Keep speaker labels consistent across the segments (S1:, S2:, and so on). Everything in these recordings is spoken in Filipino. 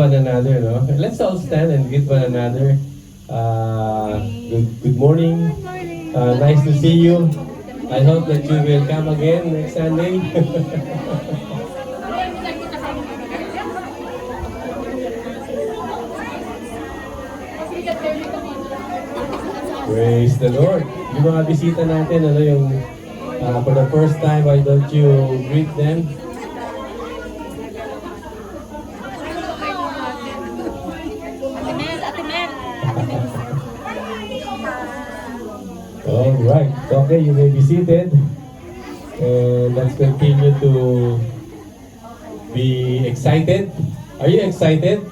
S1: One another, no? Let's all stand and greet one another. Good morning. Nice to see you. I hope that you will come again next Sunday. Praise the Lord. Yung mga bisita natin, ano yung for the first time, why don't you greet them? All right. Okay, you may be seated. And let's continue to be excited. Are you excited?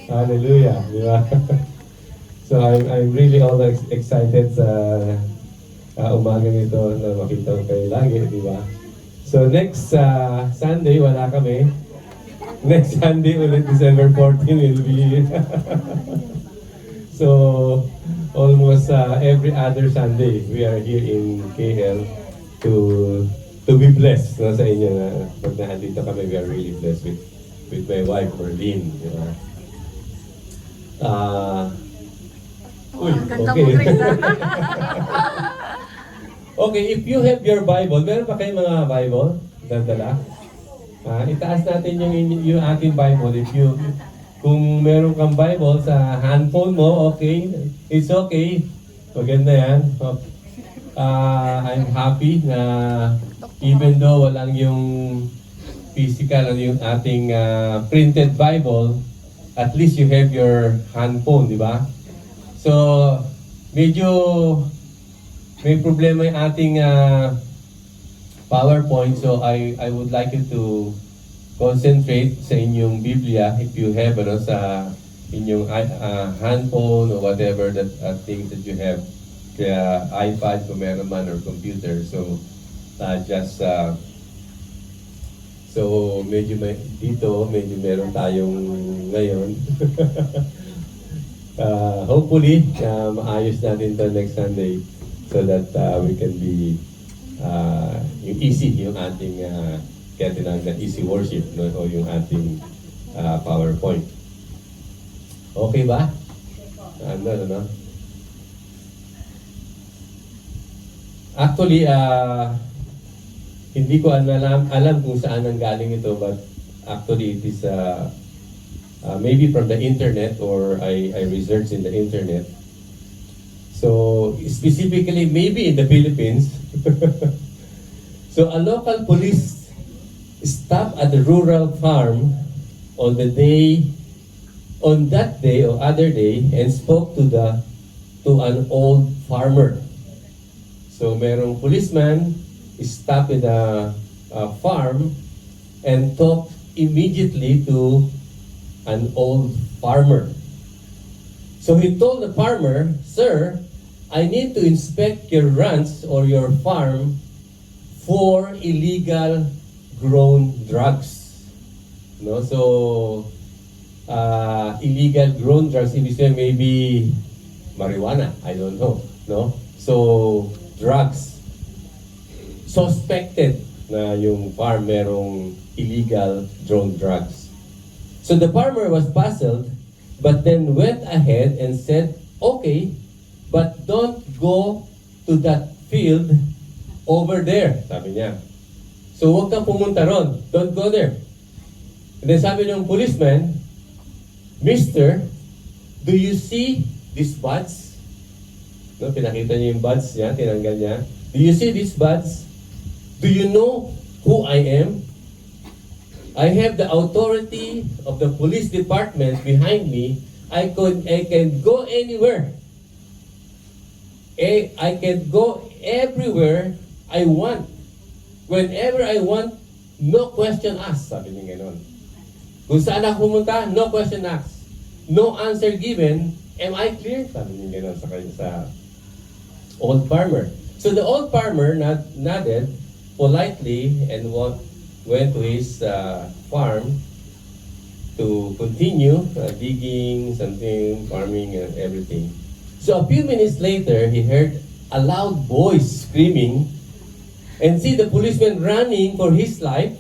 S1: Hallelujah. Yeah. So I'm really always excited sa umagang ito na makita ko kayo lagi, di ba? So next Sunday, wala kami. Next Sunday ulit, December 14 will be. So almost every other Sunday, we are here in KL to be blessed, no, sa inyo na pag nandito kami, we are really blessed with my wife, Merlene. Di ba? Okay. Okay, if you have your Bible, meron pa kayong mga Bible? Dala? Itaas natin yung ating Bible. Kung meron kang Bible sa handphone mo, okay. It's okay. Maganda yan. I'm happy na even though walang yung physical, yung ating printed Bible, at least you have your handphone, di ba? So, medyo may problema yung ating PowerPoint. So, I would like you to concentrate sa inyong Biblia if you have sa inyong handphone or whatever that things that you have. Kaya iPad kung meron man or computer. So, so medyo medyo meron tayong ngayon. Hopefully, maayos natin to next Sunday so that we can be yung easy, yung ating kaya tinanggal easy worship, no? O yung ating PowerPoint. Okay ba? Ano? Actually, hindi ko alam kung saan ang galing ito, but actually it is maybe from the internet, or I researched in the internet. So, specifically, maybe in the Philippines. So, a local police stopped at the rural farm on that day or other day and spoke to an old farmer. So, merong policeman stopped at a farm and talked immediately to an old farmer. So he told the farmer, "Sir, I need to inspect your ranch or your farm for illegal grown drugs." No, so illegal grown drugs, ibig sabihin maybe marijuana, I don't know, no? So drugs, suspected na yung farm merong illegal grown drugs. So the farmer was puzzled, but then went ahead and said, "Okay, but don't go to that field over there," sabi niya. So huwag kang pumunta ron. Don't go there. And then sabi ng policeman, "Mister, do you see these buds?" No, pinakita niya yung buds niya, tinanggal niya. "Do you see these buds? Do you know who I am? I have the authority of the police department behind me. I can go anywhere. I can go everywhere I want. Whenever I want, no question asked." Sabi niya gano'n. Kung saan ako pumunta, no question asked. No answer given. Am I clear? Sabi niya gano'n sa old farmer. So the old farmer nodded politely and went to his farm to continue digging something, farming and everything. So a few minutes later, he heard a loud voice screaming and see the policeman running for his life.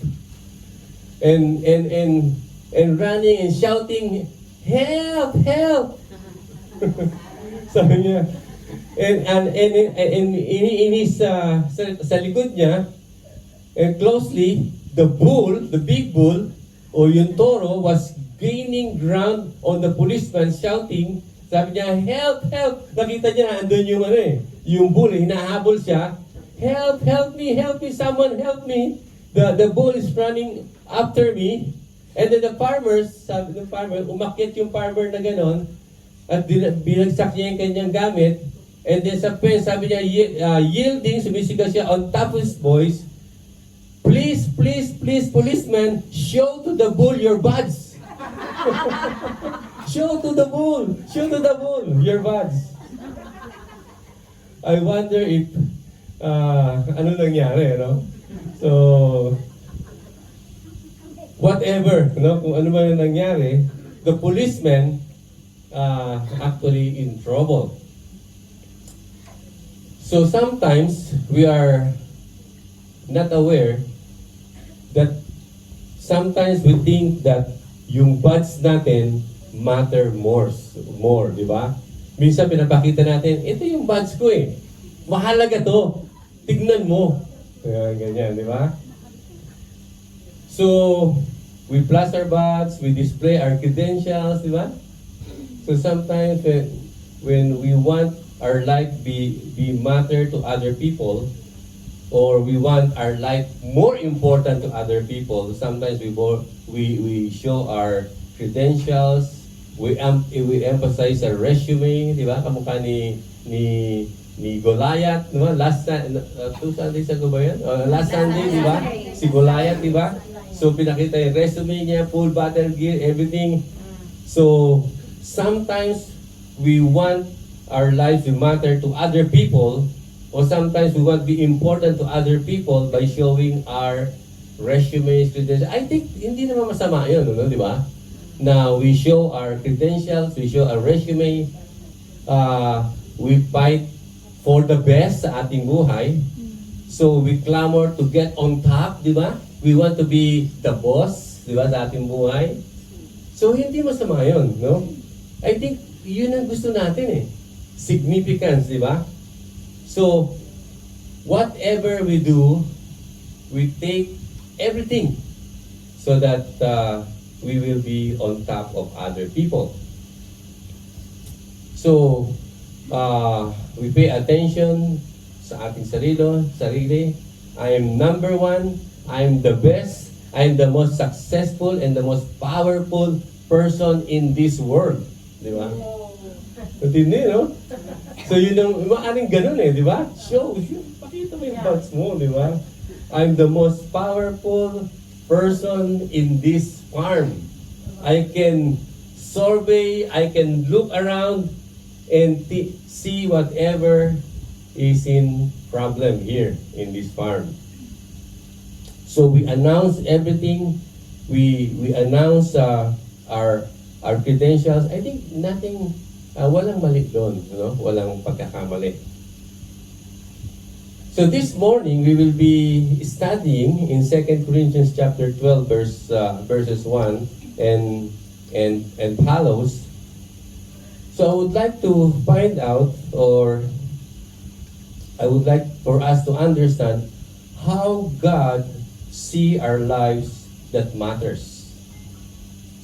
S1: and running and shouting, "Help! Help!" Sabi niya, and in his, sa likod niya, and closely, the bull, the big bull, o yung toro, was gaining ground on the policeman, shouting. Sabi niya, "Help! Help!" Nakita niya na andun yung yung bull, hinahabol siya. "Help! Help me! Help me! Someone help me!" The bull is running after me. And then the farmers, sabi ng farmer, umakyat yung farmer na ganon, at binagsak niya yung kanyang gamit. And then sa pen, sabi niya, yielding, sumisigaw siya on top of his voice, "Please, please, please, policeman, show to the bull your badge." Show to the bull your badge. I wonder if, ano nangyari, no? So, whatever, no? Kung ano man yung nangyari, the policeman actually in trouble. So sometimes we are not aware that sometimes we think that yung badge natin matter more, di ba? Minsan pinapakita natin, ito yung badge ko eh. Mahalaga to. Tignan mo. Ganyan, di ba? So, we flash our badge, we display our credentials, di ba? So sometimes when we want our life be matter to other people, or we want our life more important to other people, sometimes we show our credentials, we emphasize our resume, di ba? Kamukha ni Goliath, di ba? Last Sunday ago ba yan? Last Sunday, di ba? Si Goliath, di ba? So pinakita yung resume niya, full battle gear, everything. So sometimes we want our lives to matter to other people, or sometimes we want to be important to other people by showing our resumes, credentials. I think hindi naman masama yun, no? Di ba? Na we show our credentials, we show our resume, we fight for the best sa ating buhay. So we clamor to get on top, di ba? We want to be the boss, di ba, sa ating buhay. So hindi masama yun, no? I think yun ang gusto natin eh. Significance, di ba? So, whatever we do, we take everything so that we will be on top of other people. So, we pay attention sa ating sarili. I am number one, I am the best, I am the most successful and the most powerful person in this world. Di ba? Matindi, no? So yun ang, maaaring ganun eh, di ba? Show, pakita mo yung badge mo, di ba? I'm the most powerful person in this farm. I can survey, I can look around and see whatever is in problem here in this farm. So we announce everything, we announce our credentials. I think nothing, walang mali doon, no? Walang pagkakamali. So this morning we will be studying in 2 Corinthians chapter 12 verses 1 and follows. So I would like to find out, or I would like for us to understand how God see our lives that matters.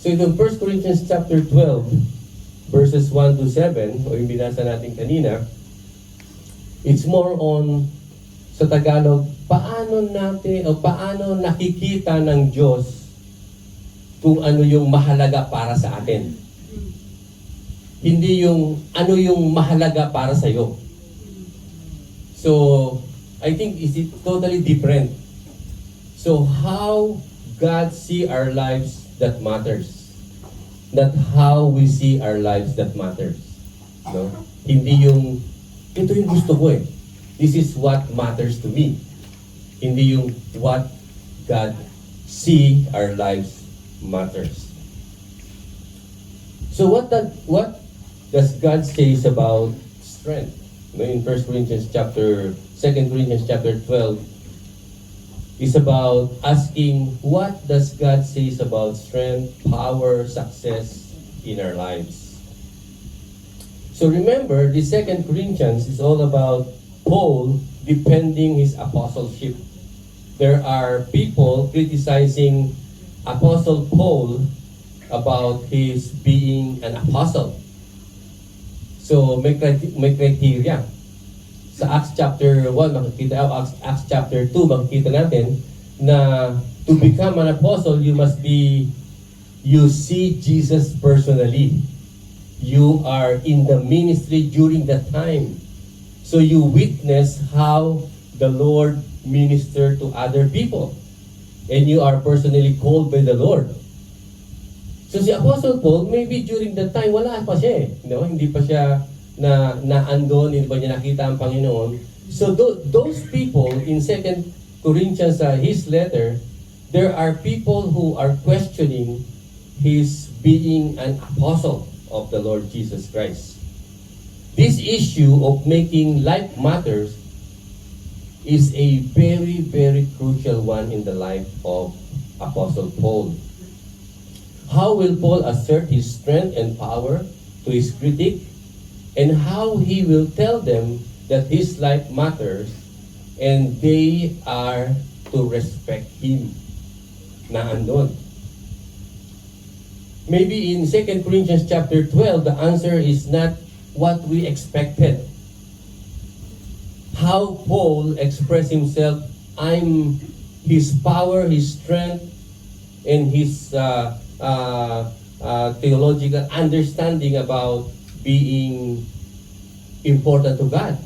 S1: So in 1 Corinthians chapter 12 verses 1 to 7, o yung binasa natin kanina, it's more on, sa Tagalog, paano nakikita ng Diyos kung ano yung mahalaga para sa atin. Hindi yung ano yung mahalaga para sa iyo. So, I think it's totally different. So, how God see our lives that matters. Not how we see our lives that matters. No? Hindi yung, ito yung gusto ko eh. This is what matters to me. Hindi yung what God see our lives matters. So what does God say about strength? No, in 2 Corinthians chapter 12, is about asking, what does God say about strength, power, success in our lives? So remember, the 2 Corinthians is all about Paul defending his apostleship. There are people criticizing Apostle Paul about his being an apostle. So may criteria. Sa Acts chapter 1, Acts chapter 2, makikita natin na to become an apostle, you see Jesus personally. You are in the ministry during that time. So you witness how the Lord ministered to other people. And you are personally called by the Lord. So si Apostle Paul, maybe during that time, wala pa siya eh. No? Hindi pa siya naandon, hindi pa niya nakita ang Panginoon. So those people in 2 Corinthians, his letter, there are people who are questioning his being an apostle of the Lord Jesus Christ. This issue of making life matters is a very, very crucial one in the life of Apostle Paul. How will Paul assert his strength and power to his critic, and how he will tell them that his life matters and they are to respect him na andon? Maybe in 2 Corinthians chapter 12, the answer is not what we expected. How Paul expressed himself, I'm his power, his strength, and his theological understanding about being important to God.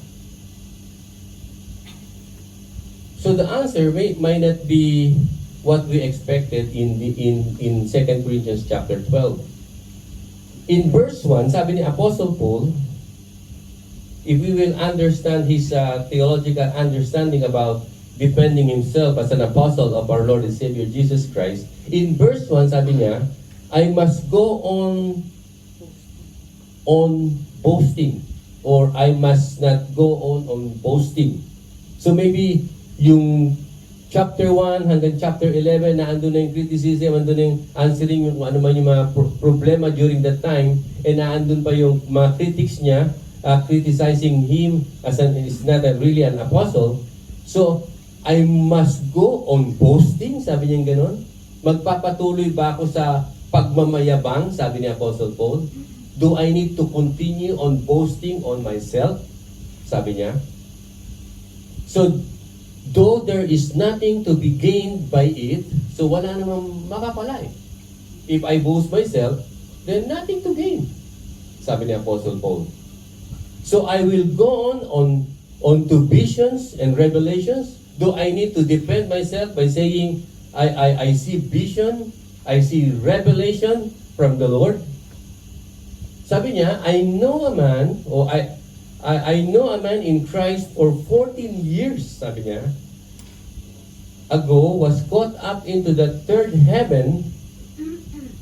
S1: So the answer might not be what we expected in 2 Corinthians chapter 12. In verse 1, sabi ni Apostle Paul, if we will understand his theological understanding about defending himself as an apostle of our Lord and Savior Jesus Christ, in verse 1, sabi niya, I must go on boasting, or I must not go on boasting. So maybe yung chapter 1 hanggang chapter 11 na andun na yung criticism, andun na yung answering yung ano man yung mga problema during that time, and naandun pa yung mga critics niya, criticizing him as is not really an apostle. So, I must go on boasting, sabi niya gano'n. Magpapatuloy ba ako sa pagmamayabang, sabi ni Apostle Paul? Do I need to continue on boasting on myself? Sabi niya. So, though there is nothing to be gained by it, so wala namang makapala eh. If I boast myself, then nothing to gain, sabi ni Apostle Paul. So I will go on to visions and revelations. Do I need to defend myself by saying, I see vision, I see revelation from the Lord? Sabi niya, I know a man in Christ for 14 years, sabi niya, ago was caught up into the third heaven.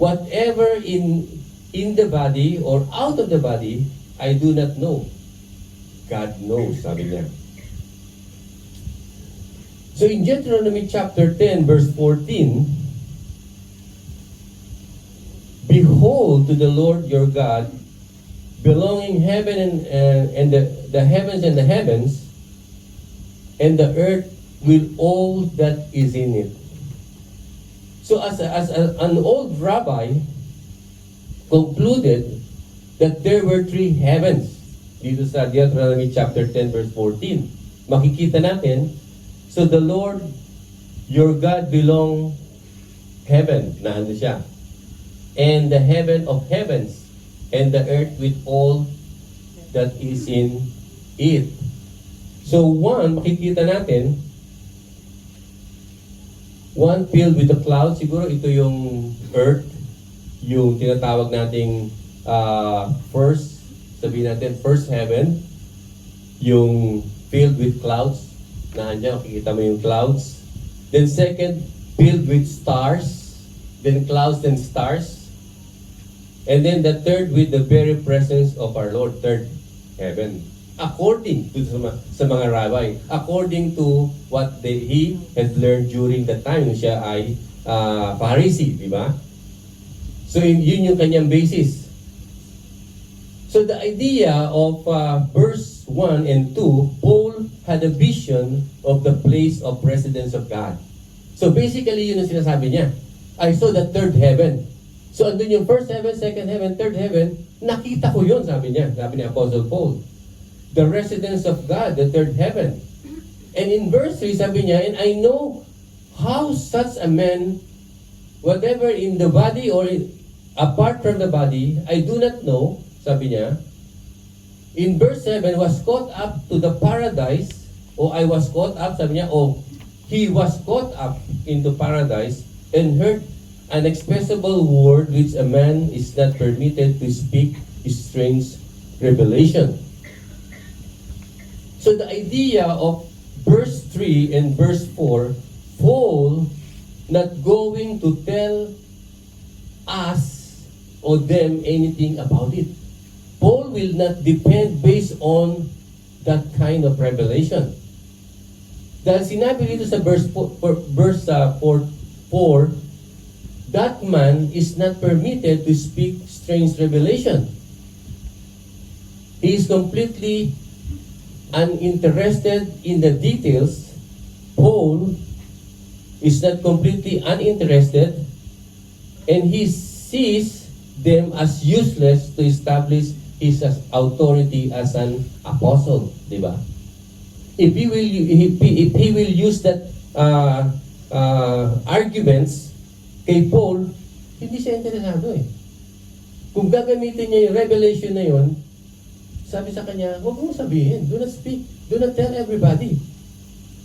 S1: Whatever in the body or out of the body, I do not know. God knows, sabi niya. So in Deuteronomy chapter 10, verse 14, behold, to the Lord your God belonging heaven and the heavens and the heavens, and the earth with all that is in it. So as an old rabbi concluded that there were three heavens. Dito sa Deuteronomy chapter 10 verse 14. Makikita natin, so the Lord your God belong heaven, naano siya, and the heaven of heavens, and the earth with all that is in it. So makikita natin, one filled with the clouds, siguro ito yung earth, yung tinatawag nating first, sabihin natin, first heaven, yung filled with clouds, nandiyan, makikita mo yung clouds. Then second, filled with stars, then clouds, then stars. And then the third with the very presence of our Lord, third heaven. according to sa mga rabbi, according to what he had learned during the time nung siya ay Pharisee, di ba? So yun yung kanyang basis. So the idea of verse 1 and 2, Paul had a vision of the place of residence of God. So basically yun ang sinasabi niya. I saw the third heaven. So andun yung first heaven, second heaven, third heaven, nakita ko yun, sabi niya, sabi ni Apostle Paul. The residence of God, the third heaven. And in verse 3, sabi niya, and I know how such a man, whatever in the body or apart from the body, I do not know, sabi niya. In verse 7, was caught up to the paradise, o I was caught up, sabi niya, o he was caught up into paradise and heard an inexpressible word which a man is not permitted to speak, strange revelation. So the idea of verse 3 and verse 4, Paul not going to tell us or them anything about it. Paul will not depend based on that kind of revelation. Dahil sinabi dito sa verse 4, that man is not permitted to speak strange revelation. He is completely uninterested in the details. Paul is not completely uninterested, and he sees them as useless to establish his authority as an apostle, di ba? If he will use that arguments kay Paul, hindi siya interesado eh. Kung gagamitin niya yung revelation na yun, sabi sa kanya, huwag mong sabihin, do not speak, do not tell everybody.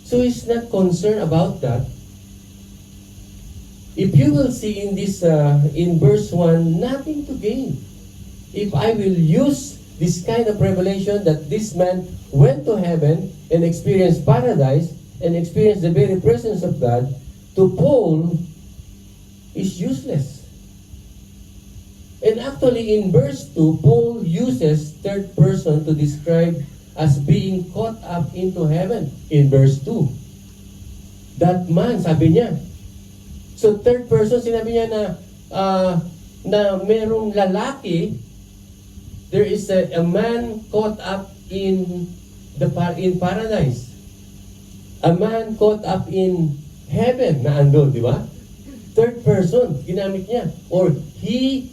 S1: So he's not concerned about that. If you will see in this, in verse 1, nothing to gain. If I will use this kind of revelation that this man went to heaven and experienced paradise and experienced the very presence of God, to Paul, is useless. And actually in verse 2, Paul uses third person to describe as being caught up into heaven in verse 2. That man, sabi niya. So third person, sinabi niya na merong lalaki, there is a man caught up in paradise. A man caught up in heaven na andun, di ba? Third person, ginamit niya. Or he,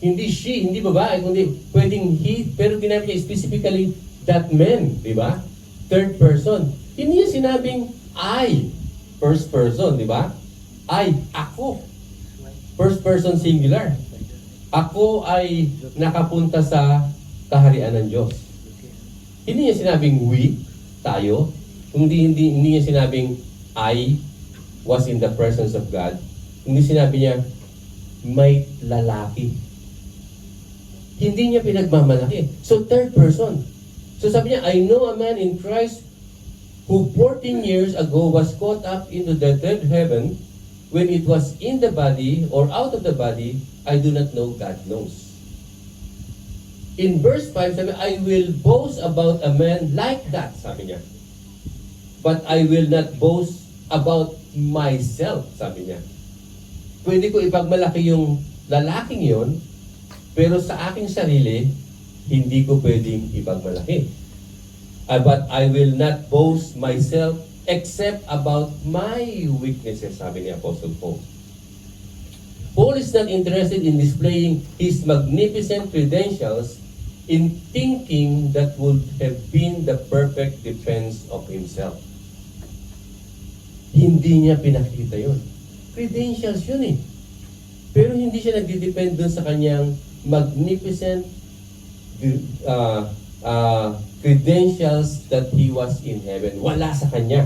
S1: hindi she, hindi babae, kundi pwedeng he, pero ginamit niya specifically that man, di ba? Third person. Hindi niya sinabing I, first person, di ba? I, ako. First person singular. Ako ay nakapunta sa kaharian ng Diyos. Hindi niya sinabing we, tayo. Hindi niya sinabing I was in the presence of God. Hindi sinabi niya, may lalaki. Hindi niya pinagmamalaki. So, third person. So, sabi niya, I know a man in Christ who 14 years ago was caught up into the third heaven. When it was in the body or out of the body, I do not know, God knows. In verse 5, sabi, I will boast about a man like that, sabi niya. But I will not boast about myself, sabi niya. Pwede ko ipagmalaki yung lalaking yon, pero sa aking sarili, hindi ko pwedeng ipagmalaki. But I will not boast myself except about my weaknesses, sabi ni Apostle Paul. Paul is not interested in displaying his magnificent credentials in thinking that would have been the perfect defense of himself. Hindi niya pinakita yun. Credentials yun eh. Pero hindi siya nagdidepend dun sa kanyang magnificent credentials that he was in heaven. Wala sa kanya.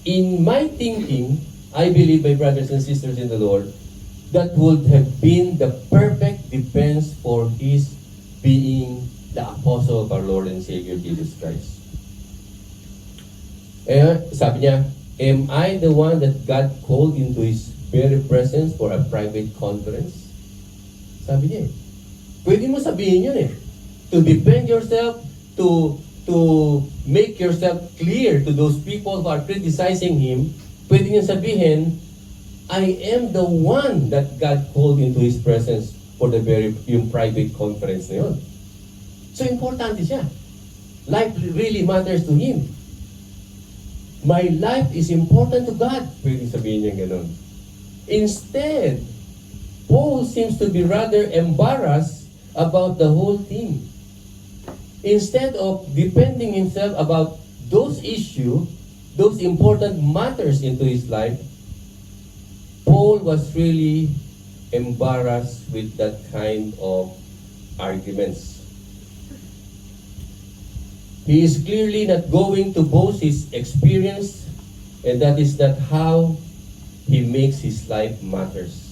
S1: In my thinking, I believe, my brothers and sisters in the Lord, that would have been the perfect defense for his being the apostle of our Lord and Savior Jesus Christ. Sabi niya, am I the one that God called into His very presence for a private conference? Sabi niya pwede mo sabihin yun To defend yourself, to make yourself clear to those people who are criticizing him, pwede niyang sabihin, I am the one that God called into His presence for yung private conference na yun. So, importante siya. Life really matters to Him. My life is important to God. Pwede sabihin niya gano'n. Instead, Paul seems to be rather embarrassed about the whole thing. Instead of defending himself about those issues, those important matters into his life, Paul was really embarrassed with that kind of arguments. He is clearly not going to boast his experience, and that is not how he makes his life matters.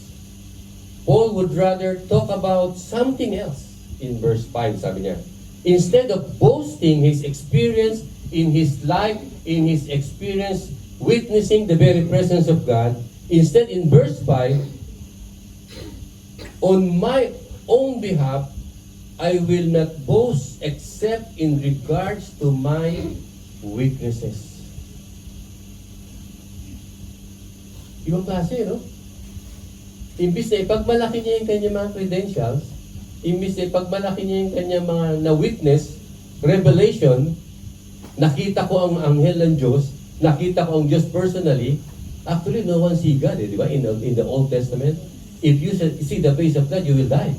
S1: Paul would rather talk about something else in verse 5, sabi niya. Instead of boasting his experience in his life, in his experience witnessing the very presence of God, instead in verse 5, on my own behalf, I will not boast except in regards to my weaknesses. Ibang klase, no? Imbis na ipagmalaki niya yung kanyang mga credentials, imbis na ipagmalaki niya yung kanyang mga na-witness, revelation, nakita ko ang anghel ng Diyos, nakita ko ang Diyos personally, actually no one see God, di ba? In the Old Testament, if you see the face of God, you will die.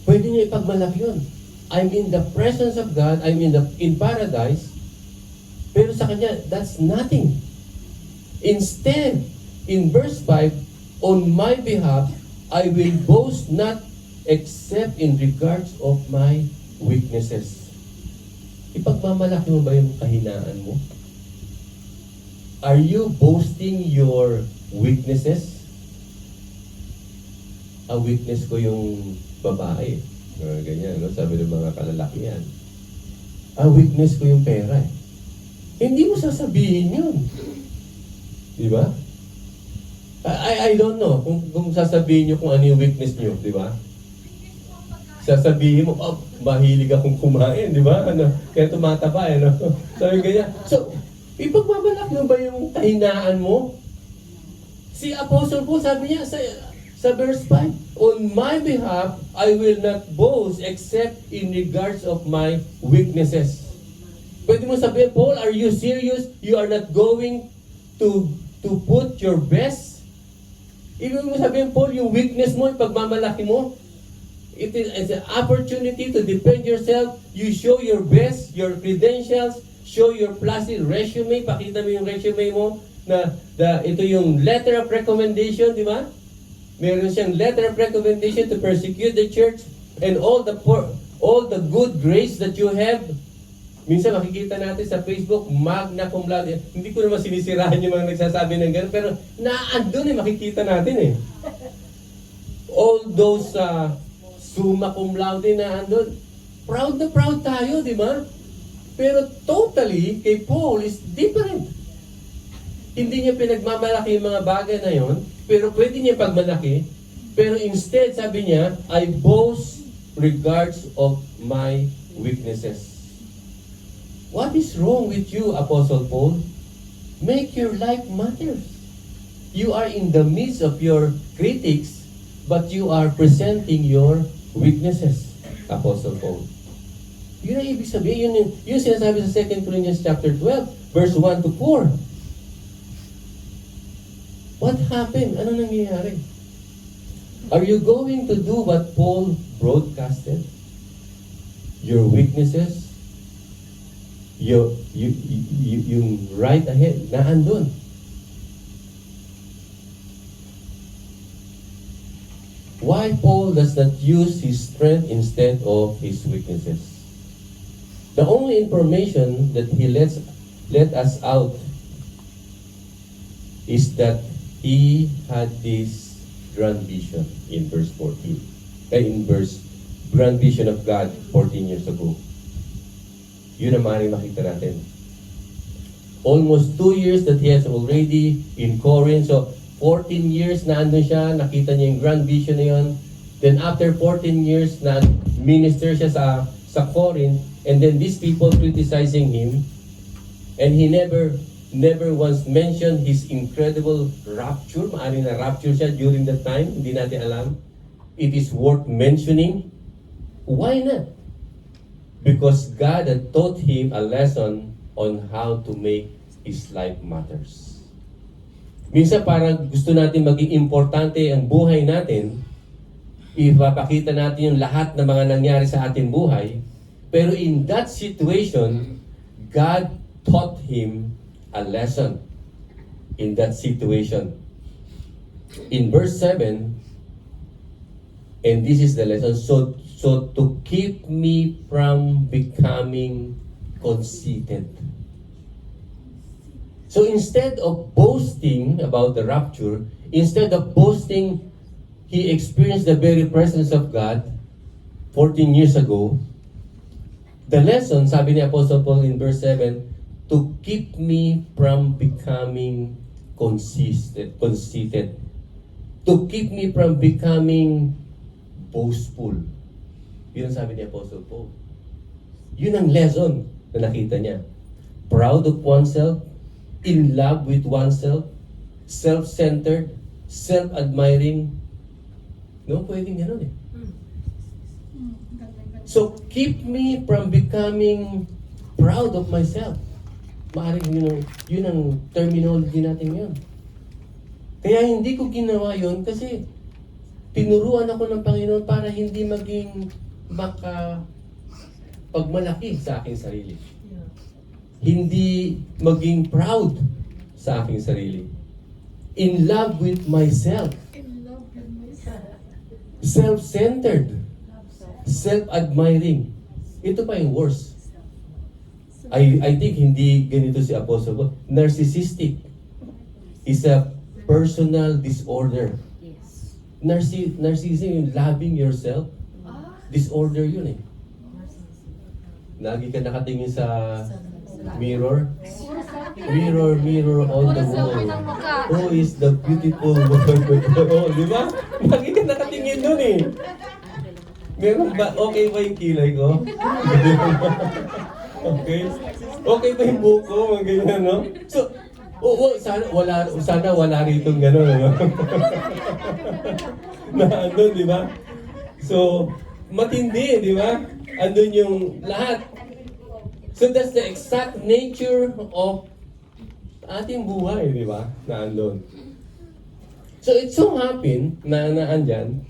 S1: Pwede niya ipagmalaki yun. I'm in the presence of God, I'm in paradise, pero sa kanya, that's nothing. Instead, in verse 5, on my behalf, I will boast not except in regards of my weaknesses. Ipagmamalaki mo ba yung kahinaan mo? Are you boasting your weaknesses? A weakness ko yung babae. Ganyan, no? Sabi ng mga kalalakihan. A weakness ko yung pera. Hindi mo sasabihin yun. Di ba? I don't know kung sasabihin nyo kung ano yung weakness nyo, di ba? Sasabihin mo, oh, mahilig akong kumain, di ba? Ano, kaya tumataba, ano? Sabi ganyan. So, ipagbabalak mo ba yung kahinaan mo? Si Apostle Paul, sabi niya sa verse 5, on my behalf, I will not boast except in regards of my weaknesses. Pwede mo sabihin, Paul, are you serious? You are not going to put your best? Ibig mo sabihin, Paul, yung weakness mo, ipagmamalaki mo, it is an opportunity to defend yourself. You show your best, your credentials, show your placid resume. Pakita mo yung resume mo na ito yung letter of recommendation, di ba? Meron siyang letter of recommendation to persecute the church and all the good grace that you have. Minsan makikita natin sa Facebook, magna cum laude. Hindi ko naman sinisirahan yung mga nagsasabi ng gano'n, pero naandun makikita natin eh. All those summa cum laude na andun. Proud na proud tayo, di ba? Pero totally, kay Paul is different. Hindi niya pinagmamalaki yung mga bagay na yon, pero pwede niya pagmalaki. Pero instead, sabi niya, I boast regards of my weaknesses. What is wrong with you, Apostle Paul? Make your life matter. You are in the midst of your critics, but you are presenting your weaknesses, Apostle Paul. Yun ang ibig sabihin. Yun sinasabi sa 2 Corinthians chapter 12, verse 1 to 4. What happened? Ano nangyayari? Are you going to do what Paul broadcasted? Your weaknesses? Yung right ahead, naandun. Why Paul does not use his strength instead of his weaknesses? The only information that he let us out is that he had this grand vision in verse 14. Grand vision of God 14 years ago. Yun ang maaaring makita natin. Almost 2 years that he has already in Corinth. So, 14 years na andun siya, nakita niya yung grand vision na yun. Then after 14 years na minister siya sa sa Corinth, and then these people criticizing him, and he never once mentioned his incredible rapture. Maaring na rapture siya during that time, hindi natin alam. It is worth mentioning. Why not? Because God had taught him a lesson on how to make his life matters. Minsan parang gusto natin maging importante ang buhay natin, ipapakita natin yung lahat ng mga nangyari sa ating buhay, pero in that situation, God taught him a lesson in that situation. In verse 7, and this is the lesson, so to keep me from becoming conceited. So instead of boasting about the rapture, instead of boasting, he experienced the very presence of God 14 years ago. The lesson, sabi ni Apostle Paul in verse 7, to keep me from becoming conceited. To keep me from becoming boastful. Yun ang sabi ni Apostle Paul. Yun ang lesson na nakita niya. Proud of oneself, in love with oneself, self-centered, self-admiring. No, pwedeng gano'n eh. So, keep me from becoming proud of myself. Maaaring yun ang terminology natin yun. Kaya hindi ko ginawa yun kasi tinuruan ako ng Panginoon para hindi maging pagmalaki sa aking sarili. Hindi maging proud sa aking sarili. In love with myself. Self-centered. Self-admiring. Ito pa yung worst. I think hindi ganito si Apostle Paul. Narcissistic is a personal disorder. Narcissism, yung loving yourself, disorder yun eh. Lagi ka nakatingin sa mirror. Mirror, mirror on the wall. Who is the beautiful woman? Oh, di ba? Lagi ka nakatingin dun eh. Meron ba? Okay ba yung kilay ko? Okay? Okay ba yung buko? Mga ganyan, no? So, sana wala rito gano'n, no? Na andun, di ba? So, matindi, di ba? Andun yung lahat. So, that's the exact nature of ating buhay, di ba? Na andun. So, it so happened na andyan.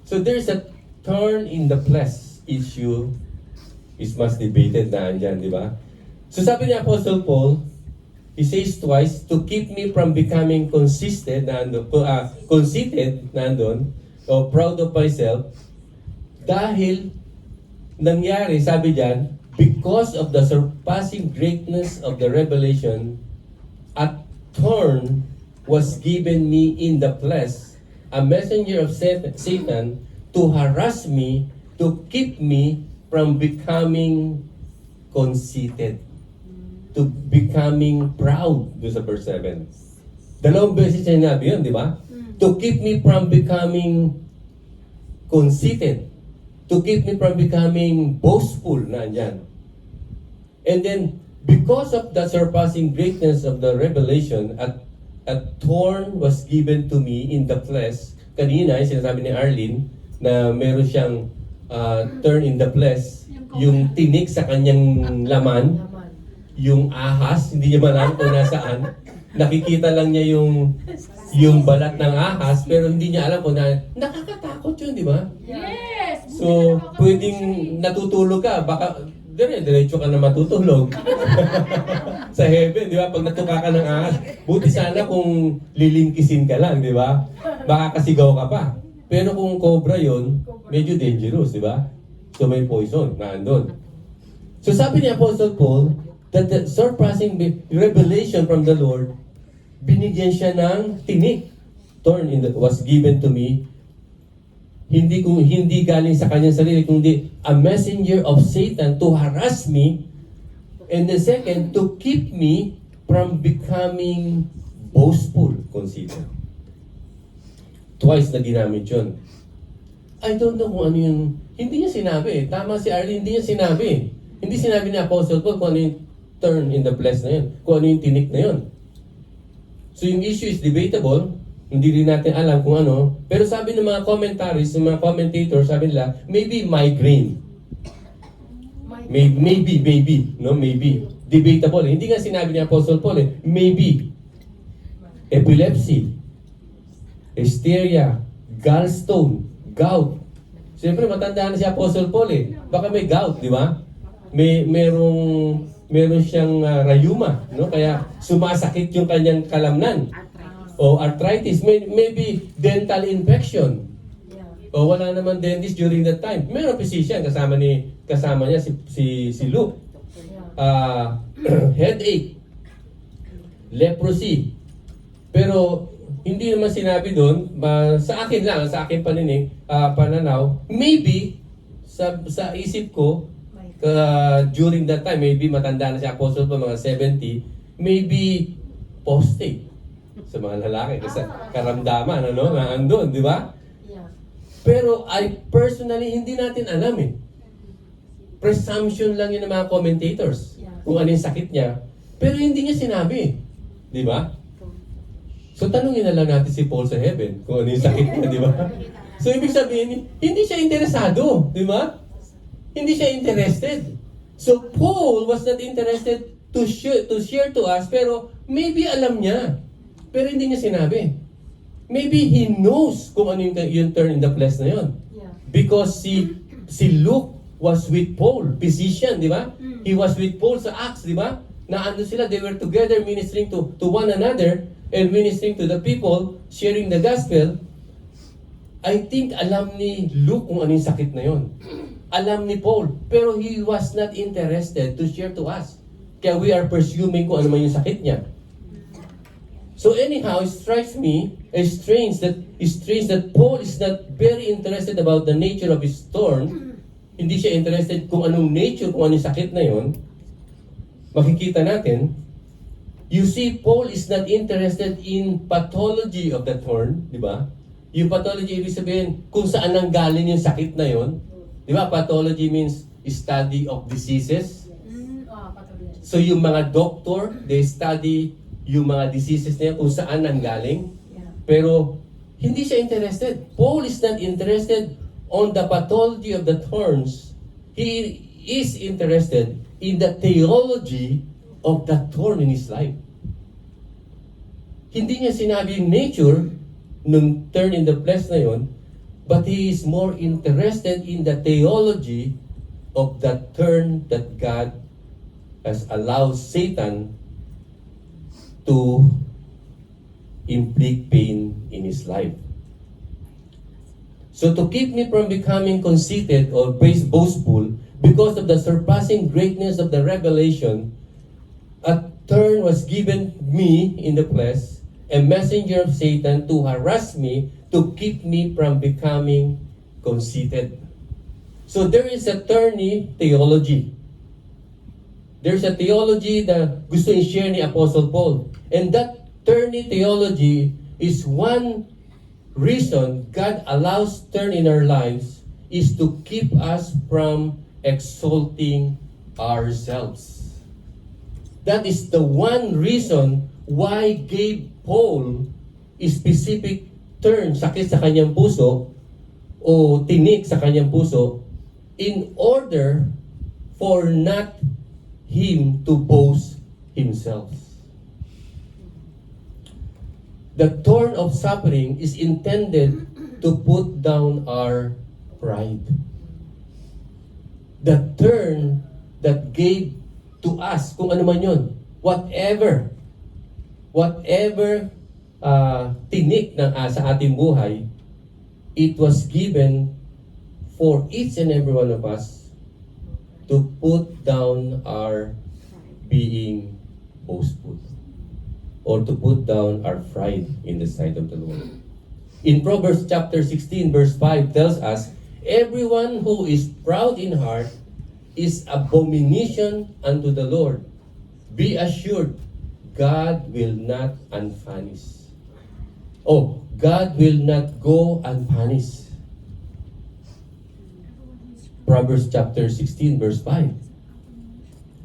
S1: So, there's a thorn in the flesh issue is mas debated na andyan, di ba? So sabi ni Apostle Paul, he says twice, to keep me from becoming conceited, o proud of myself, dahil nangyari, sabi diyan, because of the surpassing greatness of the revelation, a thorn was given me in the flesh, a messenger of Satan to harass me, to keep me from becoming conceited, to becoming proud, doon sa verse 7. Dalawang beses niya sinabi yun, di ba? To keep me from becoming conceited, to keep me from becoming boastful, na andyan. And then, because of the surpassing greatness of the revelation, a thorn was given to me in the flesh. Kanina, sinasabi ni Arlene, na meron siyang turn in the flesh, yung tinik sa kanyang laman, yung ahas, hindi niya malaman kung nasaan. Nakikita lang niya yung balat ng ahas, pero hindi niya alam kung nakakatakot yun, di ba?
S2: Yes!
S1: So, pwedeng natutulog ka, baka diretso ka na matutulog. Sa heaven, di ba? Pag natuka ka ng ahas, buti sana kung lilingkisin ka lang, di ba? Baka kasigaw ka pa. Pero kung cobra yon, medyo dangerous, di ba? So may poison na andun. So sabi ni Apostle Paul, that the surpassing revelation from the Lord, binigyan siya ng tinik. Thorn was given to me. Hindi galing sa kanyang sarili, kundi a messenger of Satan to harass me. And the second, to keep me from becoming boastful, conceited. Twice na ginamit yun. I don't know kung ano yung, hindi niya sinabi. Tama si Arlene, hindi niya sinabi. Hindi sinabi ni Apostle Paul kung ano yung turn in the flesh na yun, kung ano yung tinik na yun. So yung issue is debatable, hindi rin natin alam kung ano, pero sabi ng mga commentaries, ng mga commentators, sabi nila, maybe migraine. Maybe, no, maybe. Debatable. Hindi nga sinabi ni Apostle Paul maybe. Epilepsy, hysteria, gallstone, gout. Siyempre matanda na si Apostle Paul Baka may gout, di ba? Meron siyang rayuma, no? Kaya sumasakit yung kanyang kalamnan. O arthritis, maybe dental infection. O wala naman dentist during that time. Meron physician kasama niya si Luke. Headache, leprosy. Pero hindi naman sinabi doon, sa akin lang, sa akin pananaw, maybe sa isip ko during that time, maybe matanda na si Apostle pa mga 70, maybe prostate sa mga lalaki kasi karamdaman na andun, di ba? Pero personally, hindi natin alam Presumption lang yun ng mga commentators kung ano yung sakit niya. Pero hindi niya sinabi. Di ba? So tanungin na lang natin si Paul sa heaven kung ano yung sakit niya, di ba? So ibig sabihin, hindi siya interesado. Di ba? Hindi siya interested. So Paul was not interested to share to us, pero maybe alam niya. Pero hindi niya sinabi. Maybe he knows kung ano yung turn in the flesh na yun. Because si Luke was with Paul, physician, di ba? He was with Paul sa Acts, di ba? Naano sila, they were together ministering to one another and ministering to the people, sharing the gospel. I think alam ni Luke kung ano yung sakit na yun. Alam ni Paul, pero he was not interested to share to us. Kaya we are presuming kung ano man yung sakit niya. So anyhow, it strikes me as strange that Paul is not very interested about the nature of his thorn. Hindi siya interested kung anong nature, kung anong sakit na yon. Makikita natin, you see, Paul is not interested in pathology of the thorn, di ba? Yung pathology, ibig sabihin, kung saan nang galing yung sakit na yon. Di ba? Pathology means study of diseases. So yung mga doctor, they study yung mga diseases niya kung saan nanggaling. Pero hindi siya interested. Paul is not interested on the pathology of the thorns. He is interested in the theology of the thorn in his life. Hindi niya sinabi yung nature ng turn in the flesh na yon, but he is more interested in the theology of the turn that God has allowed Satan to inflict pain in his life. So to keep me from becoming conceited or boastful because of the surpassing greatness of the revelation, a turn was given me in the flesh, a messenger of Satan to harass me, to keep me from becoming conceited. So there is a turny theology. There's a theology na gusto i-share ni Apostle Paul. And that turny theology is one reason God allows turn in our lives is to keep us from exalting ourselves. That is the one reason why gave Paul a specific turn, sakit sa kanyang puso o tinik sa kanyang puso in order for not him to boast himself. The thorn of suffering is intended to put down our pride. The turn that gave to us, kung ano man yun, whatever tinik ng sa ating buhay, it was given for each and every one of us to put down our being boastful, or to put down our pride in the sight of the Lord. In Proverbs chapter 16 verse 5 tells us, everyone who is proud in heart is abomination unto the Lord. Be assured, God will not unpunish. Oh, God will not go unpunished. Proverbs chapter 16 verse 5.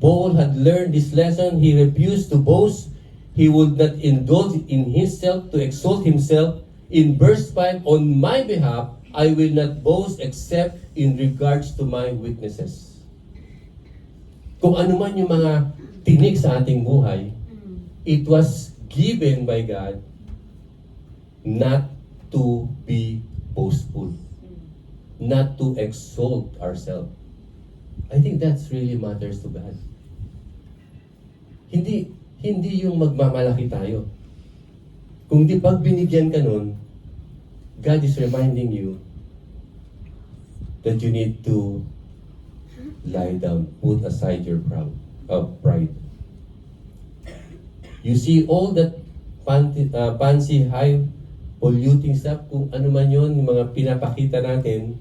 S1: Paul had learned this lesson. He refused to boast. He would not indulge in himself to exalt himself. In verse 5, on my behalf, I will not boast except in regards to my weaknesses. Kung ano man yung mga tinik sa ating buhay, it was given by God not to be boastful, not to exalt ourselves. I think that's really matters to God. Hindi yung magmamalaki tayo. Kung di pag binigyan ka nun, God is reminding you that you need to lie down, put aside your pride. You see all that fancy, high polluting stuff, kung ano man yun, yung mga pinapakita natin,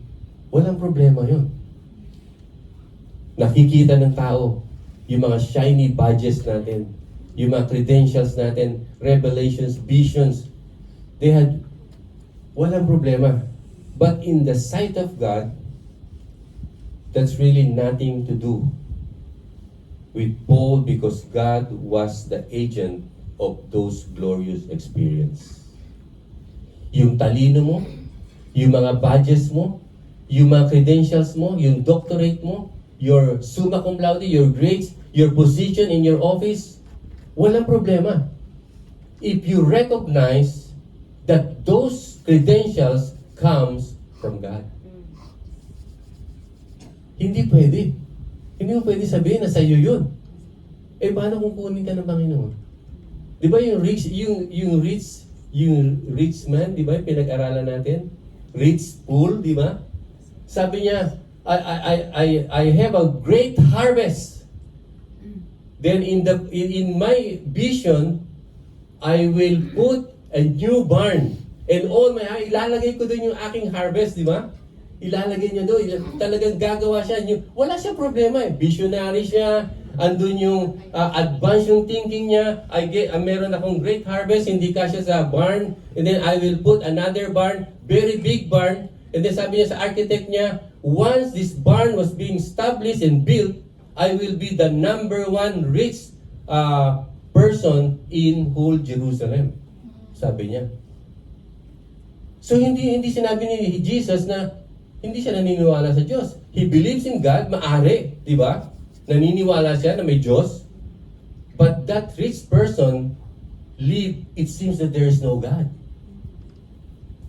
S1: walang problema yun. Nakikita ng tao yung mga shiny badges natin, yung mga credentials natin, revelations, visions. They had walang problema. But in the sight of God, that's really nothing to do with Paul because God was the agent of those glorious experience. Yung talino mo, yung mga badges mo, yung mga credentials mo, yung doctorate mo, your summa cum laude, your grades, your position in your office, walang problema. If you recognize that those credentials comes from God. Hindi pwede. Hindi mo pwede sabihin na sa iyo yun. Eh, paano kung kunin ka ng Panginoon? Di ba yung rich man, di ba, yung pinag-aralan natin? Rich fool, di ba? Sabi niya, I have a great harvest. Then in my vision, I will put a new barn. And all my, ilalagay ko doon yung aking harvest, di ba? Ilalagay niya doon, talagang gagawa siya. Wala siya problema eh. Visionary siya, andun yung advanced yung thinking niya. Meron akong great harvest, hindi kasya sa barn. And then I will put another barn, very big barn. And then sabi niya sa architect niya, once this barn was being established and built, I will be the number one rich person in whole Jerusalem. Sabi niya. So hindi sinabi ni Jesus na hindi siya naniniwala sa Diyos. He believes in God, maari, di ba? Naniniwala siya na may Diyos. But that rich person it seems that there is no God.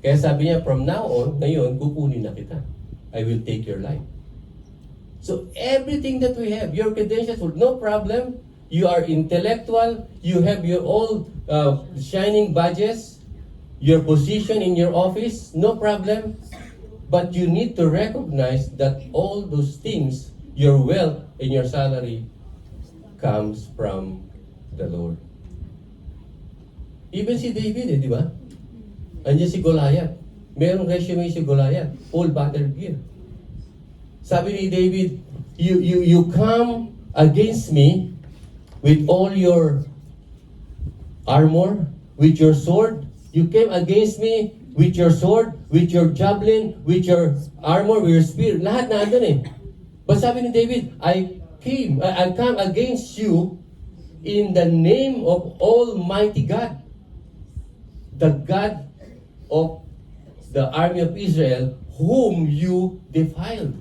S1: Kaya sabi niya, from now on, ngayon, kukunin na kita. I will take your life. So everything that we have, your credentials, no problem. You are intellectual. You have your all shining badges. Your position in your office, no problem. But you need to recognize that all those things, your wealth and your salary, comes from the Lord. Even si David, di ba? Andiyan si Goliath. Merong resume si Goliath. All battle gear. Sabi ni David, you come against me with all your armor, with your sword. You came against me with your sword, with your javelin, with your armor, with your spear. Lahat na andun eh. But sabi ni David, I come against you in the name of Almighty God, the God of the army of Israel, whom you defiled.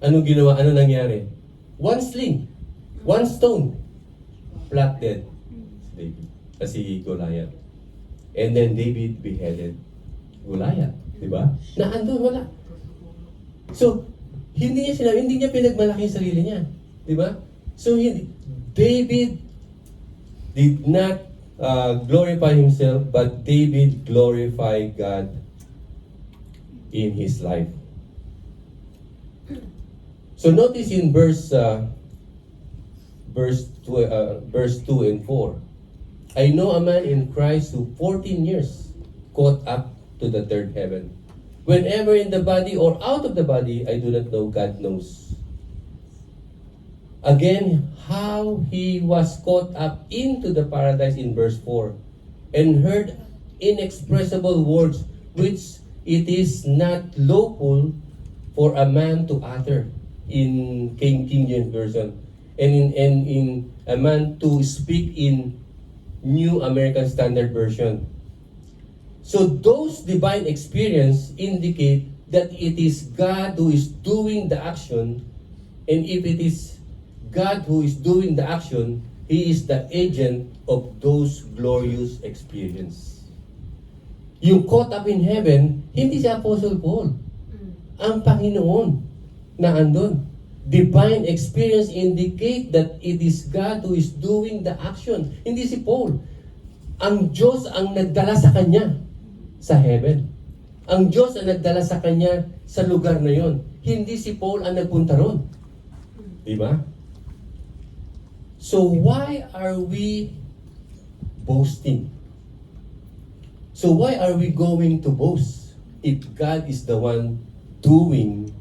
S1: Anong ginawa? Ano nangyari? One sling, one stone, flat dead. David. Si Goliath. And then David beheaded Goliath. Di ba? Na andun, wala. So, hindi niya pinagmalaki yung sarili niya. Di ba? So, David did not glorify himself, but David glorified God in his life. So, notice in verse 2 and 4. I know a man in Christ who 14 years caught up to the third heaven. Whenever in the body or out of the body, I do not know, God knows. Again, how he was caught up into the paradise in verse 4 and heard inexpressible words which it is not lawful for a man to utter in King James Version, and in a man to speak in New American Standard Version. So those divine experience indicate that it is God who is doing the action, and if it is God who is doing the action, He is the agent of those glorious experience. Yung caught up in heaven, hindi si Apostle Paul. Ang Panginoon na andun. Divine experience indicate that it is God who is doing the action. Hindi si Paul. Ang Diyos ang nagdala sa kanya sa heaven. Ang Diyos ang nagdala sa kanya sa lugar na yon. Hindi si Paul ang nagpunta ron. Di ba? So why are we boasting? So why are we going to boast if God is the one doing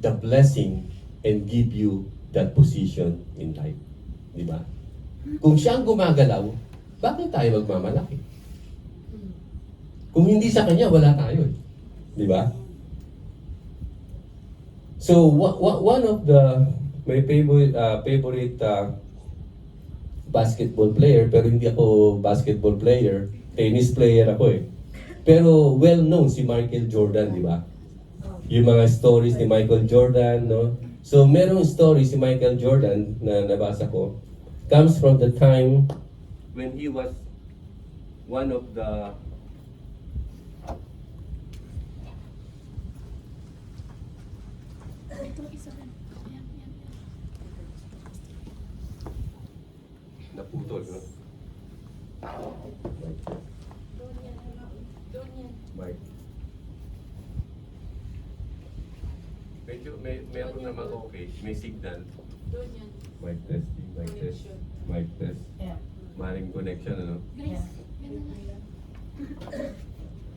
S1: the blessing and give you that position in life? Di ba? Kung siya ang gumagalaw, bakit tayo magmamalaki? Kung hindi sa kanya, wala tayo. Di ba? So one of my favorite basketball player, pero hindi ako basketball player, tennis player ako eh. Pero well known si Michael Jordan, di ba? Yung mga stories ni Michael Jordan, no? So merong story si Michael Jordan na nabasa ko, comes from the time when he was one of the naputol, no? Mike. Medyo, may ako naman okay. May signal.
S2: Doon yan.
S1: Mic testing, mic test. Mic test.
S3: Yeah.
S1: Maring connection, ano?
S2: Guys, ganun na.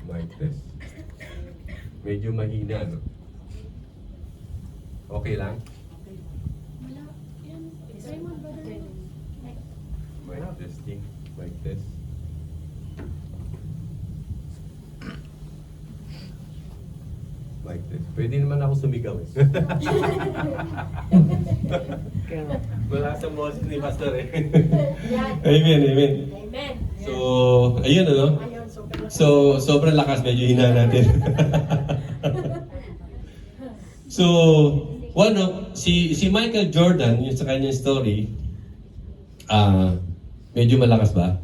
S1: Mic test. Medyo mahina, no? Okay lang?
S2: Wala. Yan. Try mo, brother.
S1: Mic testing, mic test. Mic test. Pwede naman ako sumigaw eh. Wala sa boses ni Pastor eh.
S2: Yan.
S1: Amen, amen.
S2: Amen.
S1: So, ayun ano?
S2: Ayun, super.
S1: So, sobrang lakas, medyo hina natin. So, si Michael Jordan, yung sa kanyang story, medyo malakas ba?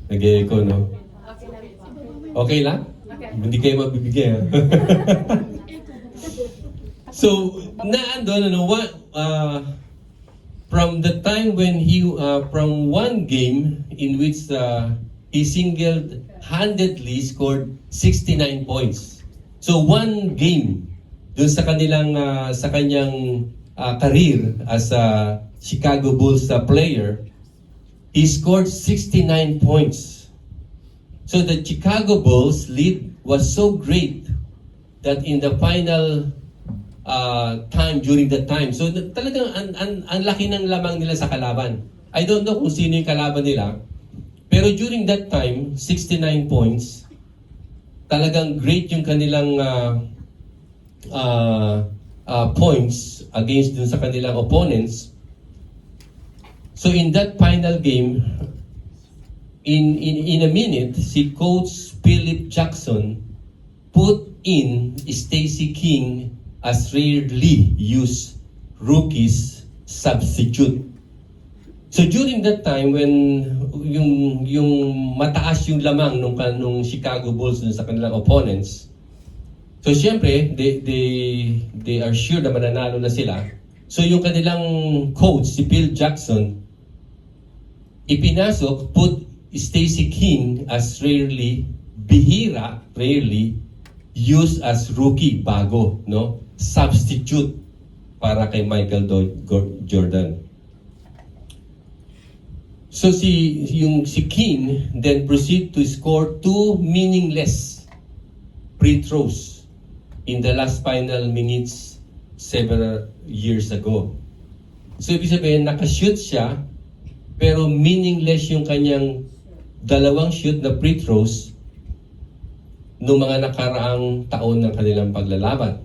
S1: Nag-echo, no?
S2: Okay lang.
S1: Okay lang?
S2: Okay.
S1: Hindi kayo mabibigyan. So, naandun, ano, from the time when from one game in which he single-handedly scored 69 points. So, one game dun sa kanyang career as a Chicago Bulls player, he scored 69 points. So the Chicago Bulls lead was so great that in the final time, during that time, so talagang ang laki ng lamang nila sa kalaban. I don't know kung sino yung kalaban nila, pero during that time, 69 points, talagang great yung kanilang points against dun sa kanilang opponents. So in that final game, in a minute, si Coach Philip Jackson put in Stacey King as rarely used rookies substitute. So during that time when yung mataas yung lamang nung Chicago Bulls dun sa kanilang opponents, so siyempre they are sure na mananalo na sila. So yung kanilang coach si Phil Jackson ipinasok, put Stacey King as rarely used as rookie, bago, no? Substitute para kay Michael Jordan. So si King then proceed to score two meaningless free throws in the last final minutes several years ago. So ibig sabihin, nakashoot siya, pero meaningless yung kanyang dalawang shoot na free throws noong mga nakaraang taon ng kanilang paglalaban.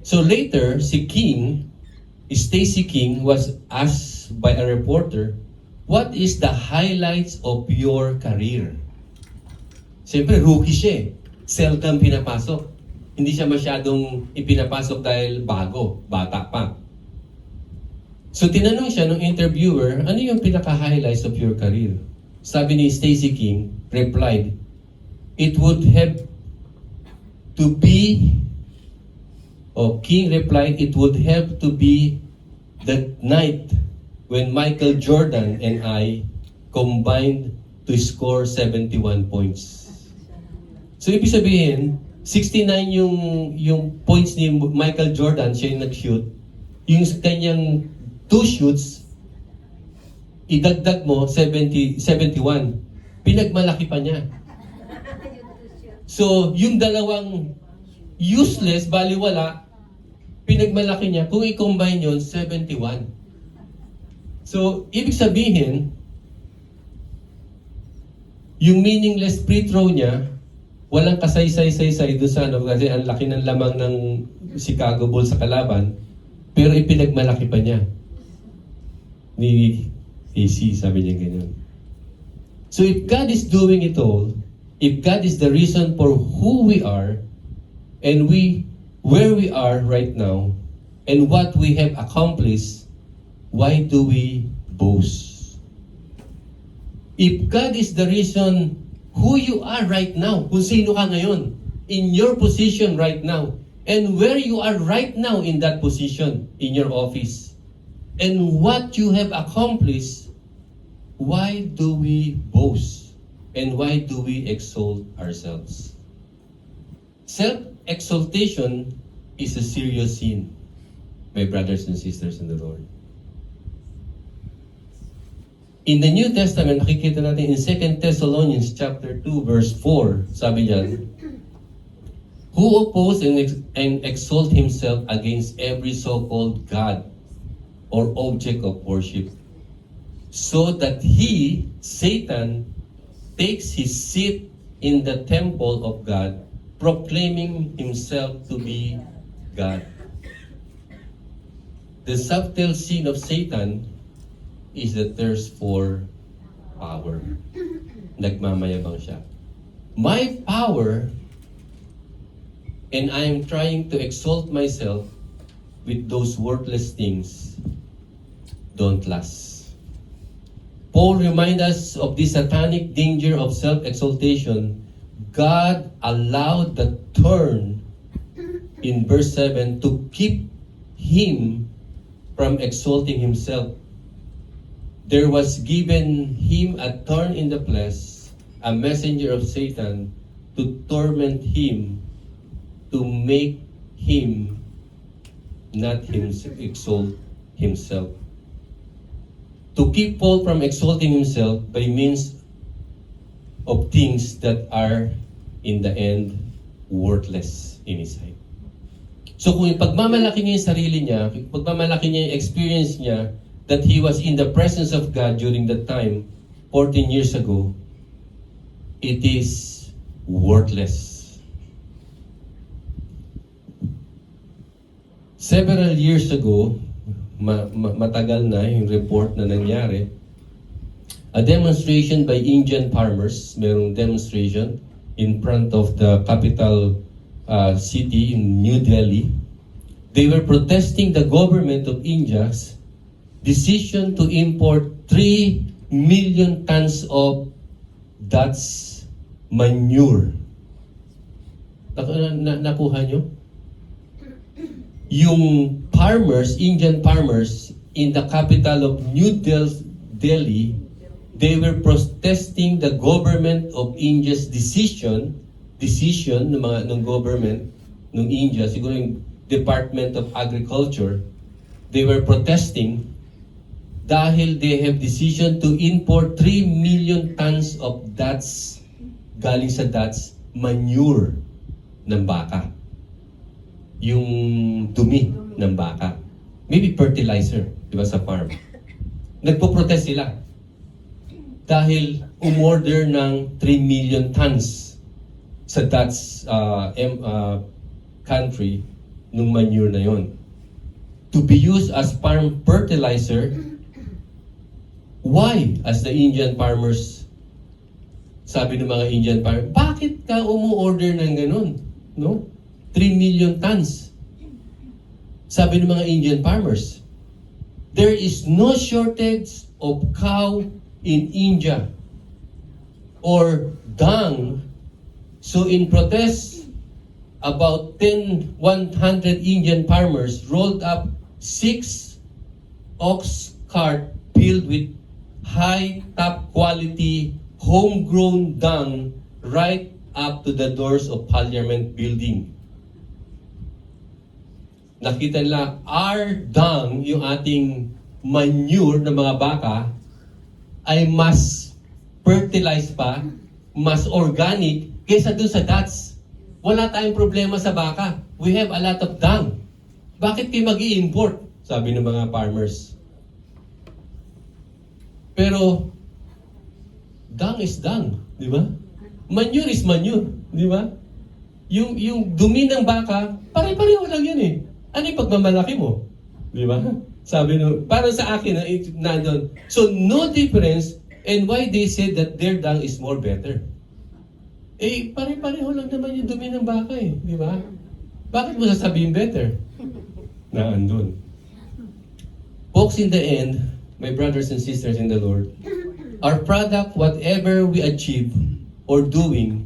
S1: So later, si King, Stacy King, was asked by a reporter, what is the highlights of your career? Siyempre, rookie siya eh. Seldom pinapasok. Hindi siya masyadong ipinapasok dahil bago, bata pa. So tinanong siya ng interviewer, ano yung pinaka-highlights of your career? Sabi ni Stacy King, replied, it would have to be, King replied, it would have to be the night when Michael Jordan and I combined to score 71 points. So ibig sabihin, 69 yung points ni Michael Jordan, siya yung nag-shoot. Yung kanyang 2 shoots, idagdag mo 71. Pinagmalaki pa niya. So, yung dalawang useless, baliwala, pinagmalaki niya. Kung i-combine yun, 71. So, ibig sabihin, yung meaningless free throw niya, walang kasaysay-saysay doon sa ano, kasi ang laki ng lamang ng Chicago Bulls sa kalaban, pero ipinagmalaki pa niya. Ni AC, sabi niya ganyan. So if God is doing it all, if God is the reason for who we are, and where we are right now, and what we have accomplished, why do we boast? If God is the reason who you are right now, kung sino ka ngayon, in your position right now, and where you are right now in that position, in your office, and what you have accomplished, why do we boast? And why do we exalt ourselves? Self-exaltation is a serious sin, my brothers and sisters in the Lord. In the New Testament, nakikita natin in 2 Thessalonians chapter 2, verse 4, sabi niyan, who oppose and exalt himself against every so-called God or object of worship, so that he, Satan, takes his seat in the temple of God, proclaiming himself to be God. The subtle sin of Satan is the thirst for power. Nagmamayabang siya. My power, and I am trying to exalt myself with those worthless things, don't last. Paul reminds us of the satanic danger of self-exaltation. God allowed the thorn in verse 7 to keep him from exalting himself. There was given him a thorn in the flesh, a messenger of Satan, to torment him, to make him not exalt himself. To keep Paul from exalting himself by means of things that are, in the end, worthless in his sight. So kung pagmamalaki niya yung sarili niya, pagmamalaki niya yung experience niya, that he was in the presence of God during that time, 14 years ago, it is worthless. Several years ago, matagal na yung report na nangyari, a demonstration by Indian farmers, merong demonstration in front of the capital city in New Delhi. They were protesting the government of India's decision to import 3 million tons of Dutch manure. Nakuha nyo? Yung farmers, Indian farmers in the capital of New Delhi, they were protesting the government of India's decision ng government ng India, siguro yung Department of Agriculture, they were protesting dahil they have decision to import 3 million tons of Dutch, galing sa Dutch, manure ng baka. Yung dumi ng baka. Maybe fertilizer, di ba, sa farm. Nagpo-protest sila dahil umorder ng 3 million tons sa Dutch country ng manure na yon to be used as farm fertilizer. Why? As the Indian farmers, sabi ng mga Indian farmers, bakit ka umu-order ng ganun? No? 3 million tons. Sabi ng mga Indian farmers, there is no shortage of cow in India or dung. So in protest, about 100 Indian farmers rolled up 6 ox cart filled with high top quality homegrown dung right up to the doors of Parliament building. Nakita nila, our dung, yung ating manure ng mga baka, ay mas fertilized pa, mas organic, kaysa dun sa guts. Wala tayong problema sa baka. We have a lot of dung. Bakit kayo mag-i-import? Sabi ng mga farmers. Pero, dung is dung. Di ba? Manure is manure. Di ba? Yung dumi ng baka, pare-pareho lang yun eh. Ano yung pagmamalaki mo? Di ba? Sabi nung, para sa akin, nandun. So, no difference, and why they said that their dung is more better. Eh, pare-pareho lang naman yung dumi ng baka eh. Di ba? Bakit mo sasabihin better? Na andun. Folks, in the end, my brothers and sisters in the Lord, our product, whatever we achieve or doing,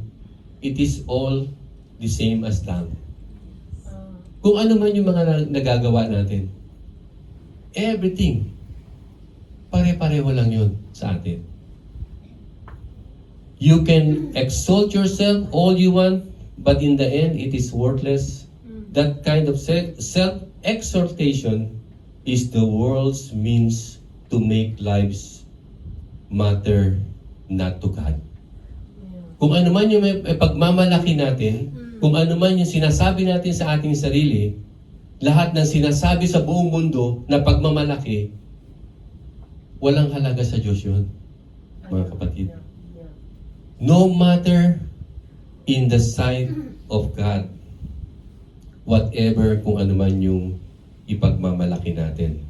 S1: it is all the same as dung. Kung ano man yung mga nagagawa natin, everything, pare-pareho lang yun sa atin. You can exalt yourself all you want, but in the end, it is worthless. That kind of self-exaltation is the world's means to make lives matter not to God. Kung ano man yung pagmamalaki natin, kung ano man yung sinasabi natin sa ating sarili, lahat ng sinasabi sa buong mundo na pagmamalaki, walang halaga sa Diyos yun, mga kapatid. No matter in the sight of God, whatever kung ano man yung ipagmamalaki natin.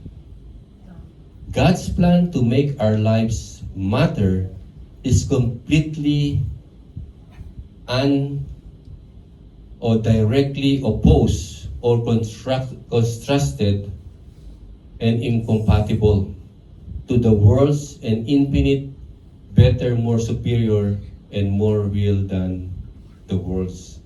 S1: God's plan to make our lives matter is completely or directly opposed or contrasted and incompatible to the world's and infinite, better, more superior, and more real than the world's.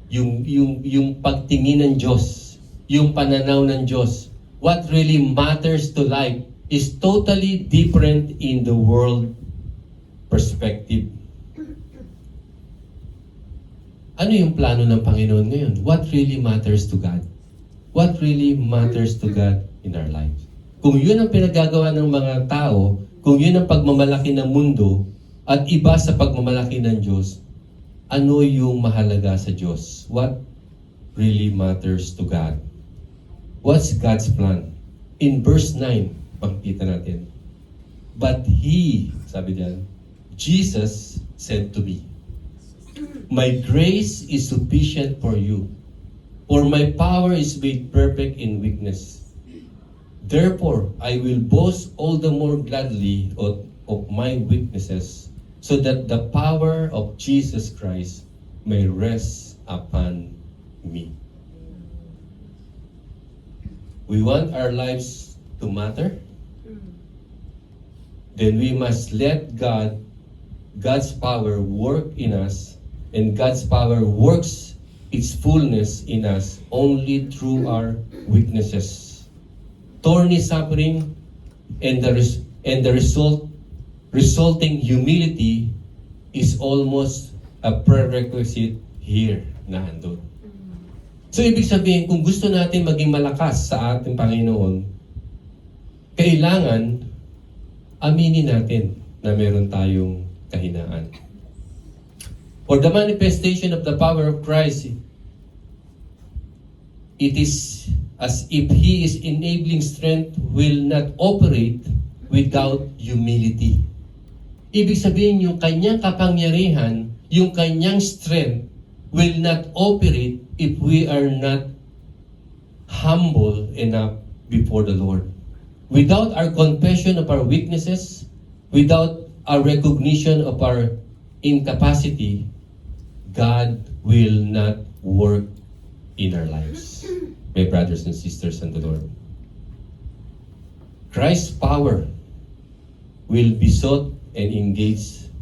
S1: Yung pagtingin ng Diyos, yung pananaw ng Diyos, what really matters to life is totally different in the world perspective. Ano yung plano ng Panginoon ngayon? What really matters to God? What really matters to God in our lives? Kung yun ang pinagagawa ng mga tao, kung yun ang pagmamalaki ng mundo, at iba sa pagmamalaki ng Diyos, ano yung mahalaga sa Diyos? What really matters to God? What's God's plan? In verse 9, makikita natin. But He, sabi diyan, Jesus said to me, my grace is sufficient for you, for my power is made perfect in weakness. Therefore, I will boast all the more gladly of my weaknesses, so that the power of Jesus Christ may rest upon me. We want our lives to matter? Then we must let God's power work in us, and God's power works its fullness in us only through our weaknesses. Thorny suffering and the resulting humility is almost a prerequisite here na andun. So ibig sabihin, kung gusto natin maging malakas sa ating Panginoon, kailangan aminin natin na meron tayong kahinaan. For the manifestation of the power of Christ, it is as if He is enabling strength will not operate without humility. Ibig sabihin, yung kanyang kapangyarihan, yung kanyang strength will not operate if we are not humble enough before the Lord. Without our confession of our weaknesses, without our recognition of our incapacity, God will not work in our lives. My brothers and sisters in the Lord. Christ's power will be sought and engaged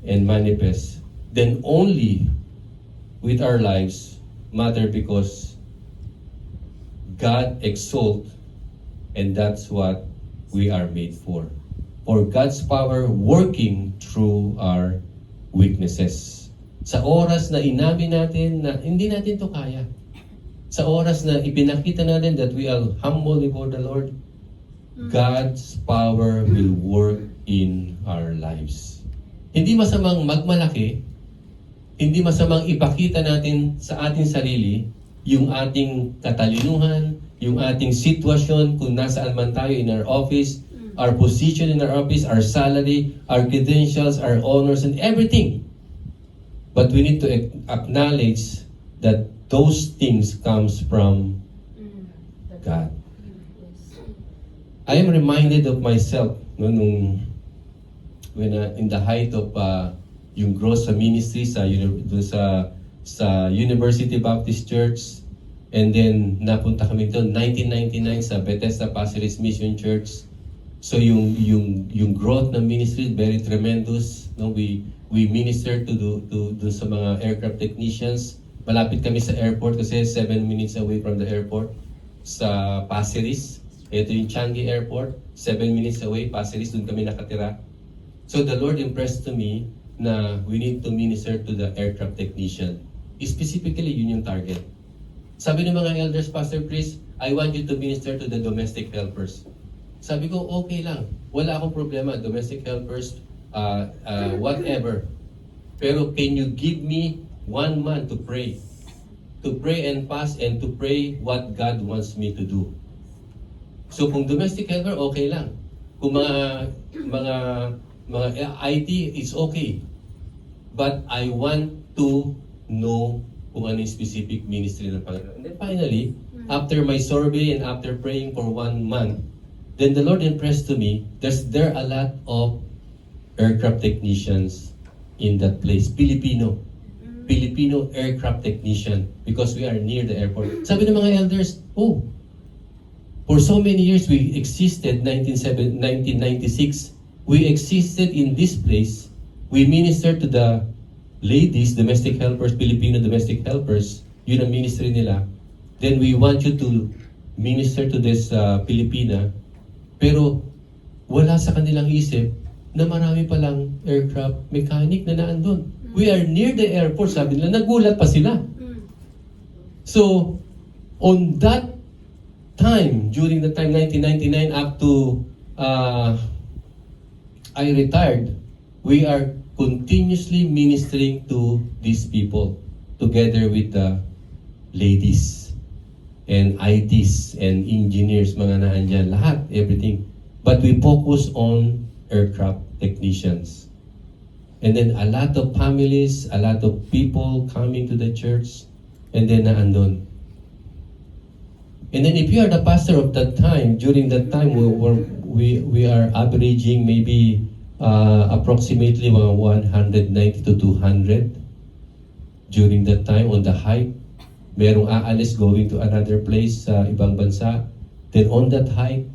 S1: and manifest then only with our lives matter because God exalt, and that's what we are made for. For God's power working through our weaknesses. Sa oras na inamin natin na hindi natin to kaya, sa oras na ipinakita natin that we are humble before the Lord, God's power will work in our lives. Hindi masamang magmalaki, hindi masamang ipakita natin sa ating sarili yung ating katalinuhan, yung ating sitwasyon kung nasaan man tayo in our office, our position in our office, our salary, our credentials, our honors, and everything. But we need to acknowledge that those things comes from God. I am reminded of myself when in the height of yung growth sa ministry sa University Baptist Church, and then napunta kami doon 1999 sa Bethesda Pasir Ris Mission Church. So yung growth ng ministry very tremendous, no? We minister to sa mga aircraft technicians. Malapit kami sa airport kasi 7 minutes away from the airport sa Pasir Ris. Ito yung Changi Airport, 7 minutes away, Pasir Ris, doon kami nakatira. So the Lord impressed to me na we need to minister to the aircraft technician. Specifically, yun yung target. Sabi ng mga elders, Pastor Chris, I want you to minister to the domestic helpers. Sabi ko, okay lang. Wala akong problema, domestic helpers, whatever. Pero can you give me 1 month to pray? To pray and fast and to pray what God wants me to do. So kung domestic helper, okay lang. Kung mga IT, it's okay. But I want to know kung ano yung specific ministry ng Panginoon. And then finally, after my survey and after praying for 1 month, then the Lord impressed to me, there are a lot of aircraft technicians in that place. Filipino aircraft technician because we are near the airport. Sabi ng mga elders, for so many years we existed, 1996, we existed in this place. We ministered to the ladies, domestic helpers, Filipino domestic helpers, yun ang ministry nila. Then we want you to minister to this Filipina, pero wala sa kanilang isip na marami palang aircraft mechanic na naandun. We are near the airport, sabi nila, nagulat pa sila. So, on that time, during the time 1999 up to I retired, we are continuously ministering to these people together with the ladies and ITs and engineers, mga naandyan, lahat, everything. But we focus on aircraft technicians. And then a lot of families, a lot of people coming to the church, and then naandun. And then if you are the pastor of that time, during that time we are averaging maybe approximately 190 to 200 during that time on the hike. Merong aalis going to another place sa ibang bansa. Then on that hike,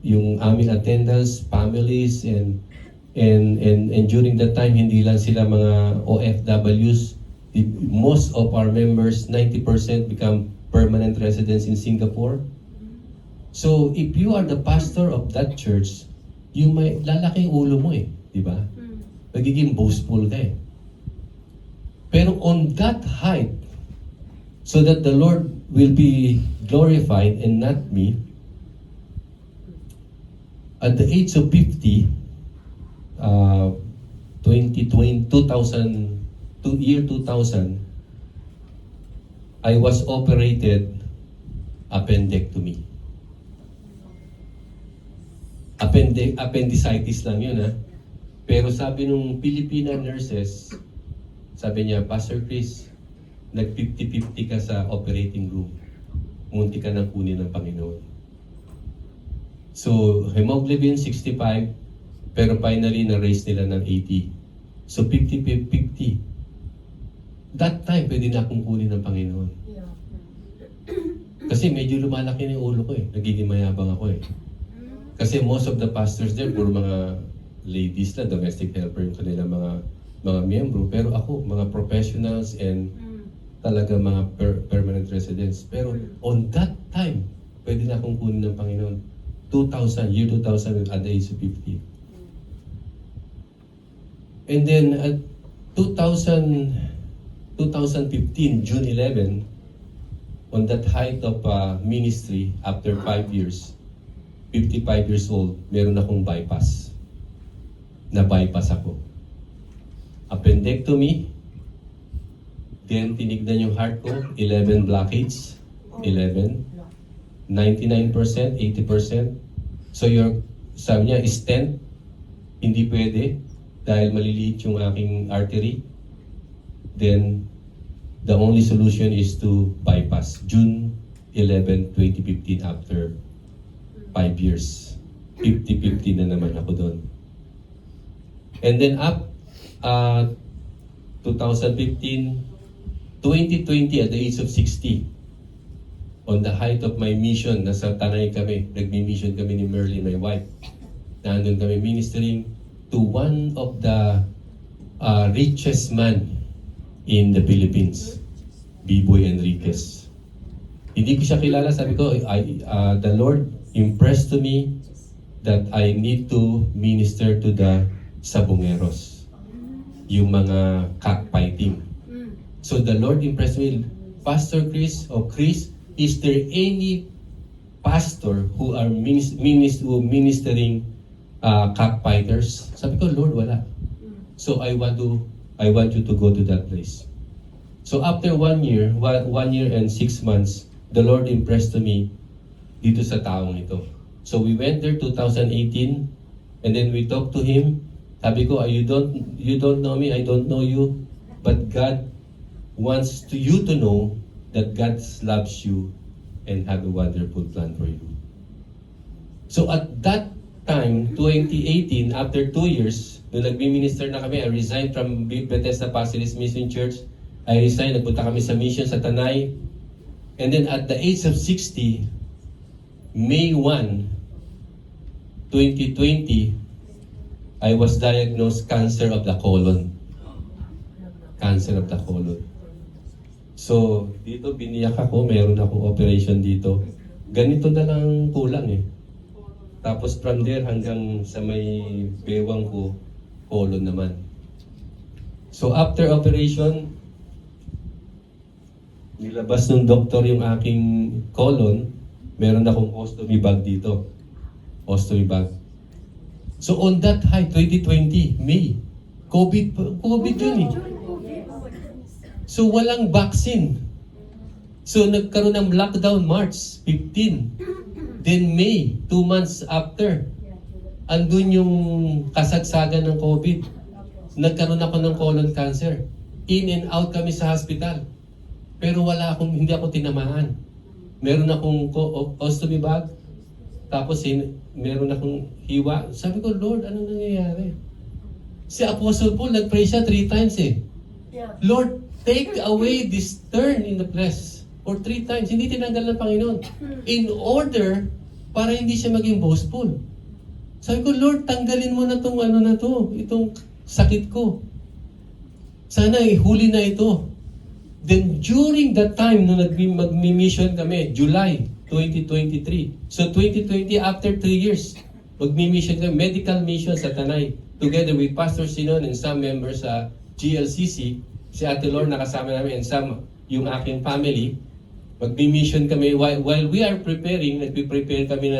S1: yung aming attendants, families, and during that time, hindi lang sila mga OFWs. Most of our members, 90% become permanent residents in Singapore. So, if you are the pastor of that church, yung may lalaking ulo mo di ba? Magiging boastful ka Pero on that height, so that the Lord will be glorified and not me, at the age of 50, 2000, year 2000, I was operated appendectomy. Appendicitis lang yun Pero sabi nung Filipina nurses, sabi niya, Pastor Chris, nag 50-50 ka sa operating room. munti ka ng kunin ng Panginoon. So, hemoglobin 65, pero finally na-raise nila ng 80. So, 50-50. That time, pwede na akong kunin ng Panginoon.
S2: Yeah.
S1: Kasi medyo lumalaki na yung ulo ko eh. Nagiging mayabang ako eh. Kasi most of the pastors there, puro mga ladies na, domestic helper yung kanilang mga miyembro. Pero ako, mga professionals and talaga mga permanent residents. Pero on that time, pwede na akong kunin ng Panginoon. Year 2000 at the age of 50. And then at 2015, June 11, on that height of ministry, after 5 years, 55 years old, meron akong bypass. Na-bypass ako. Appendectomy, then tinignan yung heart ko, 11 blockades, 11, 99%, 80%. So sabi niya, stent, hindi pwede dahil maliliit yung aking artery. Then, the only solution is to bypass. June 11, 2015, after 5 years. 50-50 na naman ako doon. And then up 2015, 2020 at the age of 60, on the height of my mission, nasa Tanay kami, nagmi-mission kami ni Merlin, my wife. Nandun kami ministering to one of the richest man in the Philippines, B-Boy Enriquez. Hindi ko siya kilala, sabi ko, the Lord impressed to me that I need to minister to the Sabongeros, yung mga cockfighting. So the Lord impressed me, Pastor Chris, is there any pastor who are ministering cockfighters? Sabi ko, Lord, wala. So I want you to go to that place. So after 1 year, 1 year and 6 months, the Lord impressed to me dito sa taong ito. So we went there 2018, and then we talked to him. Sabi ko, you don't know me, I don't know you, but God wants you to know that God loves you and have a wonderful plan for you. So at that time, 2018, after 2 years, nung nagmi-minister na kami, I resigned from Bethesda Pastoralist Mission Church. I resigned, nagpunta kami sa mission sa Tanay. And then at the age of 60, May 1, 2020, I was diagnosed cancer of the colon. Cancer of the colon. So, dito biniyak ako, meron akong operation dito. Ganito na lang kulang eh. Tapos from there hanggang sa may bewang ko, colon naman. So after operation, nilabas ng doktor yung aking colon, meron akong ostomy bag dito. Ostomy bag. So on that high, 2020, May, COVID yun eh. So walang vaccine. So nagkaroon ng lockdown March 15. Then May, 2 months after, andun yung kasagsagan ng COVID. Nagkaroon ako ng colon cancer. In and out kami sa hospital. Pero hindi ako tinamaan. Meron akong ostomy bag. Tapos meron akong hiwa. Sabi ko, Lord, anong nangyayari? Si Apostle Paul, nag-pray siya 3 times eh. Lord, take away this thorn in the flesh. Or 3 times. Hindi tinanggal ng Panginoon. In order para hindi siya maging boastful. Sabi ko, Lord, tanggalin mo na itong sakit ko. Sana huli na ito. Then during that time, nung magmi-mission kami, July 2023. So 2020, after 3 years, magmi-mission kami, medical mission sa Tanay. Together with Pastor Sinon and some members sa GLCC, si Ate Lord nakasama namin and some, yung aking family, magmi-mission kami. While we are preparing, nagpi-prepare kami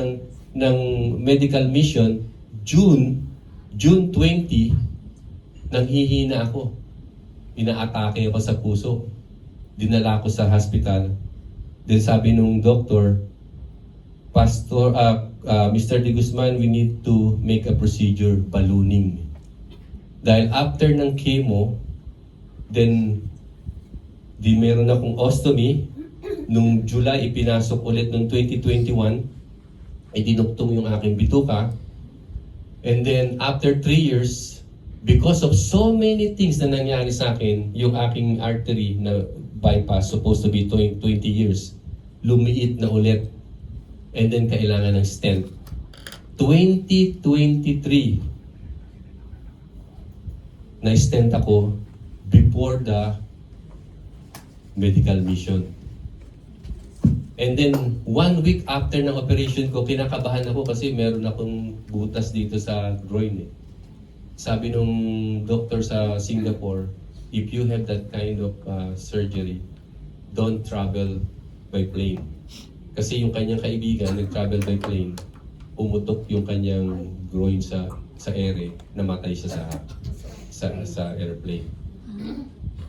S1: ng medical mission, June 20, nanghihina ako. Inaatake ako sa puso. Dinala ko sa hospital. Then sabi nung doctor, Mr. De Guzman, we need to make a procedure, ballooning. Dahil after ng chemo, then meron akong ostomy, Nung July, ipinasok ulit nung 2021, ay dinuktong yung aking bituka. And then, after 3 years, because of so many things na nangyari sa akin, yung aking artery na bypass, supposed to be 20 years, lumiit na ulit. And then, kailangan ng stent. 2023, na-stent ako before the medical mission. And then, 1 week after ng operation ko, kinakabahan ako kasi meron akong butas dito sa groin. Sabi nung doctor sa Singapore, if you have that kind of surgery, don't travel by plane. Kasi yung kanyang kaibigan, nag-travel by plane, umutok yung kanyang groin sa ere, namatay siya sa airplane.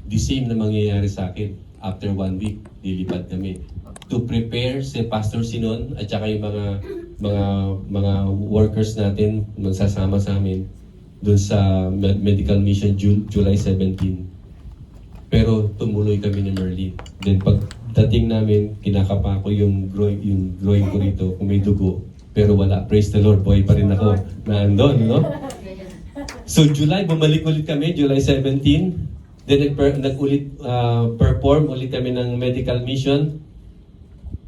S1: The same na mangyayari sa akin. After 1 week, lilipad kami. To prepare si Pastor Sinon at saka yung mga workers natin magsasama sa amin doon sa medical mission July 17. Pero tumuloy kami ni Merlin. Then pagdating namin, kinakapa ko yung groin ko rito kung may dugo. Pero wala, praise the Lord, boy pa rin ako na andon, no? So July, bumalik ulit kami, July 17. Then perform ulit kami ng medical mission.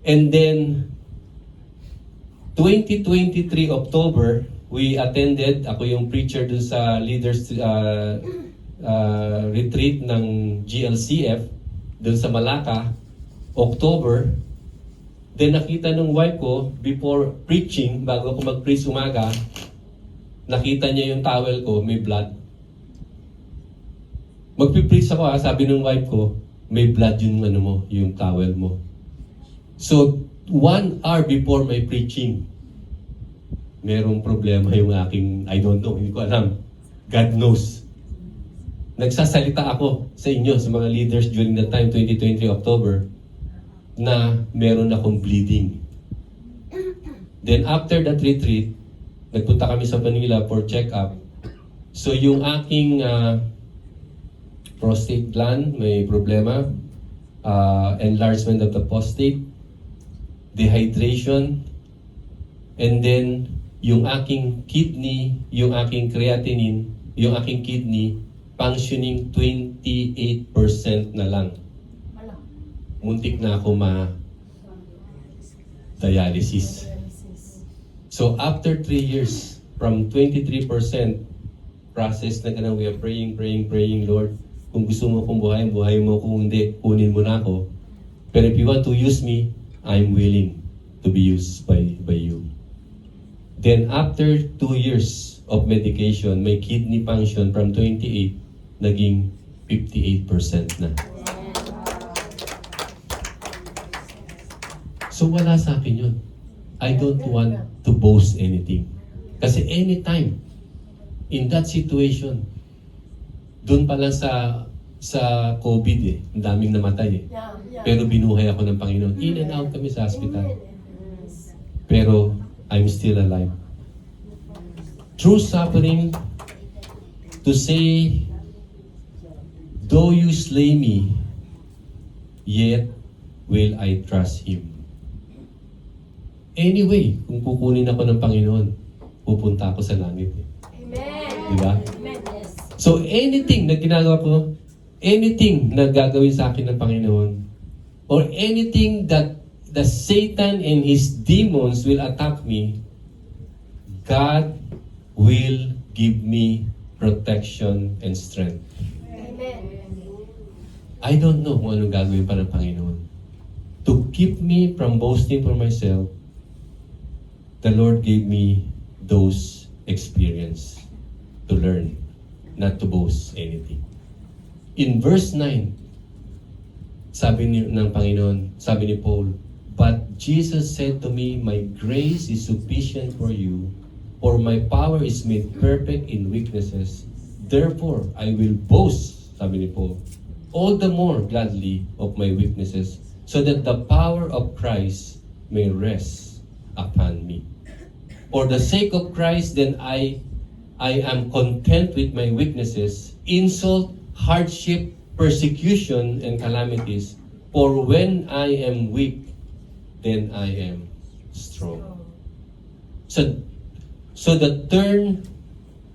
S1: And then, 2023 October, we attended, ako yung preacher dun sa leaders retreat ng GLCF, dun sa Malacca, October. Then nakita nung wife ko, before preaching, bago ako mag-preach umaga, nakita niya yung towel ko, may blood. Magpipreach ako sabi ng wife ko, may blood yung yung towel mo. So, 1 hour before my preaching, merong problema yung aking, I don't know, hindi ko alam. God knows. Nagsasalita ako sa inyo, sa mga leaders during that time, 2023 October, na meron akong bleeding. Then after that retreat, nagpunta kami sa Manila for check-up. So yung aking prostate gland may problema, enlargement of the prostate, dehydration, and then yung aking kidney, yung aking creatinine, yung aking kidney, functioning 28% na lang. Muntik na ako dialysis. So after 3 years, from 23% process na ganun, we are praying, Lord, kung gusto mo kong buhay mo, kung hindi, kunin mo na ako. Pero if you want to use me, I'm willing to be used by you. Then after 2 years of medication, my kidney function from 28 naging 58% na. So wala sa akin yun. I don't want to boast anything. Kasi anytime, in that situation, doon pala sa COVID ang daming namatay Pero binuhay ako ng Panginoon. In and out kami sa hospital. Pero I'm still alive. True suffering to say, though you slay me, yet will I trust Him. Anyway, kung kukunin ako ng Panginoon, pupunta ako sa langit.
S3: Amen.
S1: Diba?
S3: Amen. Yes.
S1: So anything na ginagawa ko, anything na gagawin sa akin ng Panginoon, or anything that the Satan and his demons will attack me, God will give me protection and strength.
S3: Amen.
S1: I don't know kung anong gagawin pa ng Panginoon. To keep me from boasting for myself, the Lord gave me those experience to learn not to boast anything. In verse 9, sabi ng Panginoon, sabi ni Paul, but Jesus said to me, my grace is sufficient for you, for my power is made perfect in weaknesses. Therefore, I will boast, sabi ni Paul, all the more gladly of my weaknesses, so that the power of Christ may rest upon me. For the sake of Christ, then I am content with my weaknesses, insult, hardship, persecution, and calamities. For when I am weak, then I am strong. So the turn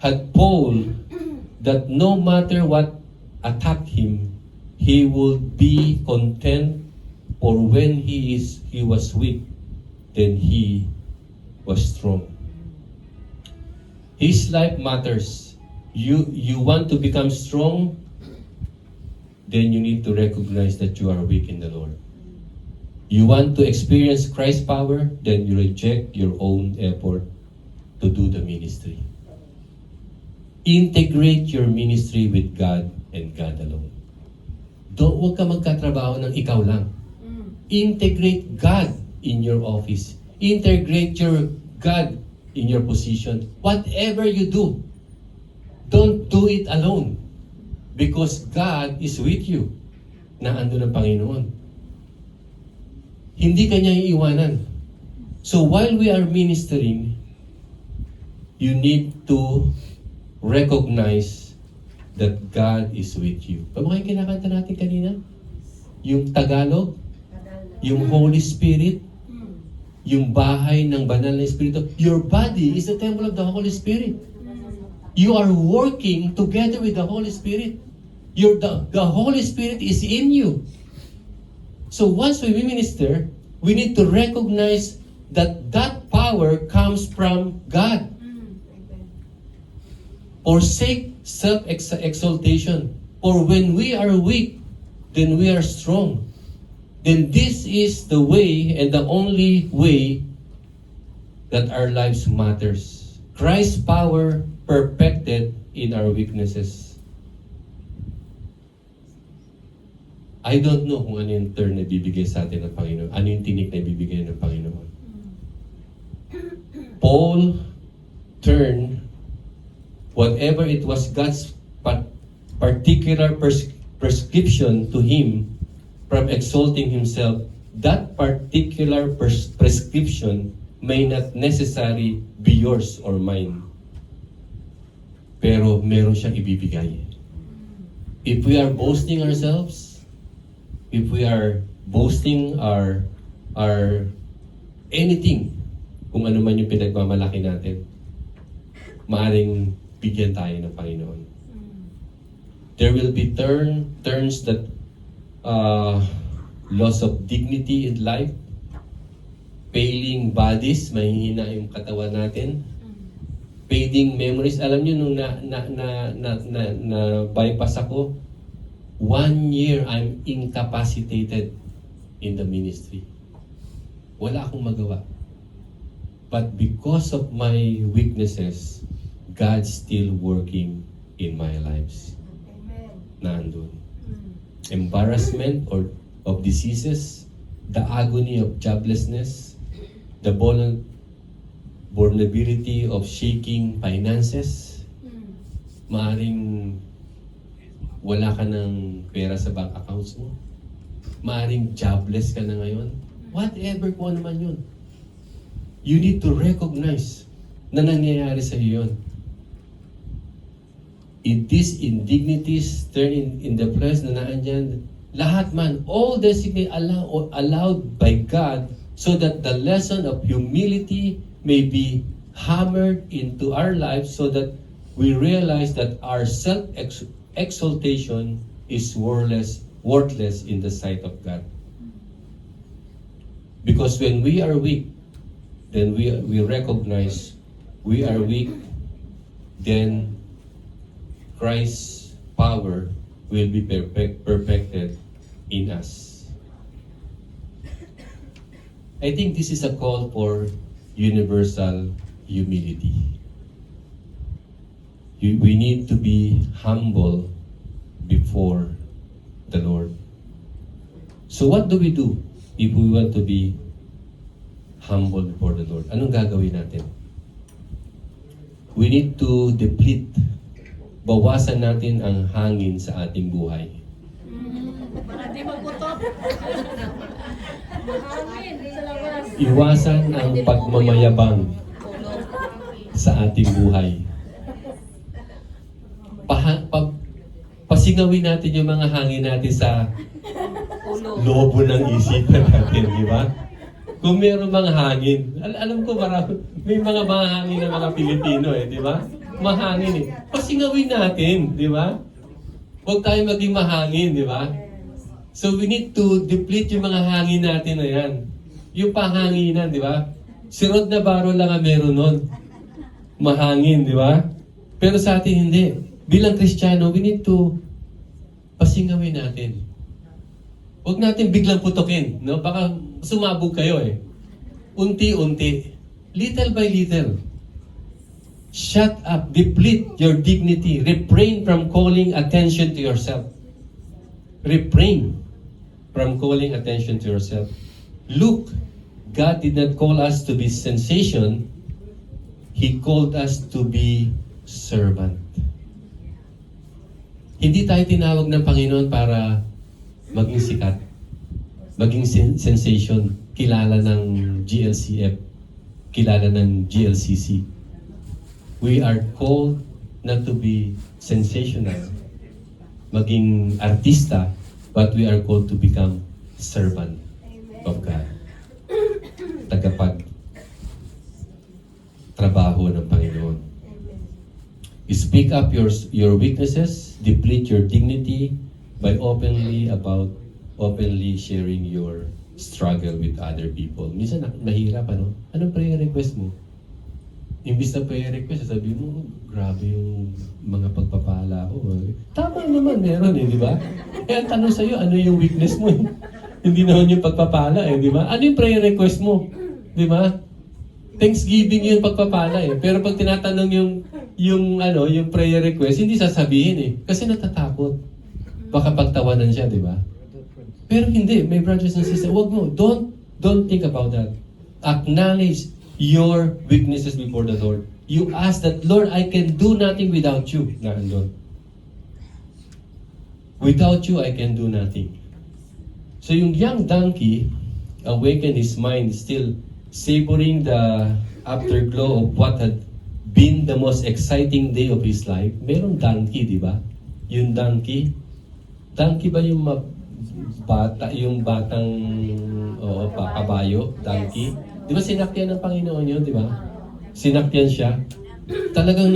S1: had Paul that no matter what attacked him, he would be content, for when he was weak, then he was strong. His life matters. You want to become strong, then you need to recognize that you are weak in the Lord. You want to experience Christ's power, then you reject your own effort to do the ministry. Integrate your ministry with God and God alone. Huwag ka magkatrabaho ng ikaw lang. Integrate God in your office. Integrate your God in your position. Whatever you do, don't do it alone. Because God is with you. Naando ng Panginoon. Hindi kanya iiwanan. So while we are ministering, you need to recognize that God is with you. Paano kayo kinakanta natin kanina? Yung Tagalog, yung Holy Spirit, yung bahay ng banal na Espiritu. Your body is the temple of the Holy Spirit. You are working together with the Holy Spirit. The Holy Spirit is in you. So once we minister, we need to recognize that that power comes from God. Forsake self-exaltation. For when we are weak, then we are strong. Then this is the way and the only way that our lives matters. Christ's power perfected in our weaknesses. I don't know kung ano yung turn na bibigay sa atin ng Panginoon. Ano yung tinik na bibigay ng Panginoon. Paul turned whatever it was God's particular prescription to him from exalting himself. That particular prescription may not necessarily be yours or mine. Pero meron siyang ibibigay. If we are boasting ourselves, if we are boasting our anything, kung ano man yung pinagmamalaki natin, maaring bigyan tayo ng Panginoon. There will be turns that loss of dignity in life, failing bodies, mahihina yung katawan natin, fading memories. Alam niyo nung na bypass ako, 1 year I'm incapacitated in the ministry. Wala akong magawa. But because of my weaknesses, God's still working in my lives. Nandun. Embarrassment or of diseases, the agony of joblessness, the vulnerability of shaking finances, maaring wala ka ng pera sa bank accounts mo, maaring jobless ka na ngayon, whatever kung ano man yun. You need to recognize na nangyayari sa iyo yun. These indignities turn in the flesh na naandyan, lahat man, all designate allowed by God so that the lesson of humility may be hammered into our lives so that we realize that our self-exaltation is worthless in the sight of God. Because when we are weak, then we recognize we are weak, then Christ's power will be perfected in us. I think this is a call for universal humility. We need to be humble before the Lord. So what do we do if we want to be humble before the Lord? Anong gagawin natin? We need to deplete. Bawasan natin ang hangin sa ating buhay.
S2: Para di magutot. Hangin sa labas.
S1: Iwasan ang pagmamayabang sa ating buhay. Pasingawin natin yung mga hangin natin sa lobo ng isipan natin, di ba? Kung meron mga hangin, alam ko marami, may mga mahangin na mga Pilipino di ba? Mahangin Pasingawin natin, di ba? Huwag tayo maging mahangin, di ba? So we need to deplete yung mga hangin natin na yan. Yung pahanginan, di ba? Si Rod Navarro lang ang meron nun. Mahangin, di ba? Pero sa atin hindi. Bilang Kristiyano, we need to pasingawin natin. Huwag natin biglang putukin, no? Baka sumabog kayo Unti-unti. Little by little. Shut up. Deplete your dignity. Refrain from calling attention to yourself. Refrain from calling attention to yourself. Look, God did not call us to be sensation. He called us to be servant. Hindi tayo tinawag ng Panginoon para maging sikat, maging sensation, kilala ng GLCF, kilala ng GLCC. We are called not to be sensational, maging artista, but we are called to become servant of God. Tagapag trabaho ng Panginoon. Speak up your weaknesses, deplete your dignity by openly sharing your struggle with other people. Minsan mahirap, Anong prayer request mo? Imbis na prayer request, sabi mo, grabe yung mga pagpapala ko. Tama naman, meron di ba? Kaya tanong sa'yo, ano yung weakness mo? Hindi naman yung pagpapala di ba? Ano yung prayer request mo? Di ba? Thanksgiving yung pagpapala Pero pag tinatanong yung prayer request, hindi sasabihin kasi natatakot. Baka pagtawanan siya, di ba? Pero hindi, my brothers and sisters, wag mo. Don't think about that. Acknowledge your weaknesses before the Lord. You ask that, Lord, I can do nothing without you. Nandun. Without you, I can do nothing. So yung young donkey awakened his mind, still savoring the afterglow of what had been the most exciting day of his life. Merong donkey, di ba? Yung donkey. Donkey ba yung yung batang kabayo? Donkey? Di ba sinakyan ng Panginoon yun, di ba? Sinakyan siya. Talagang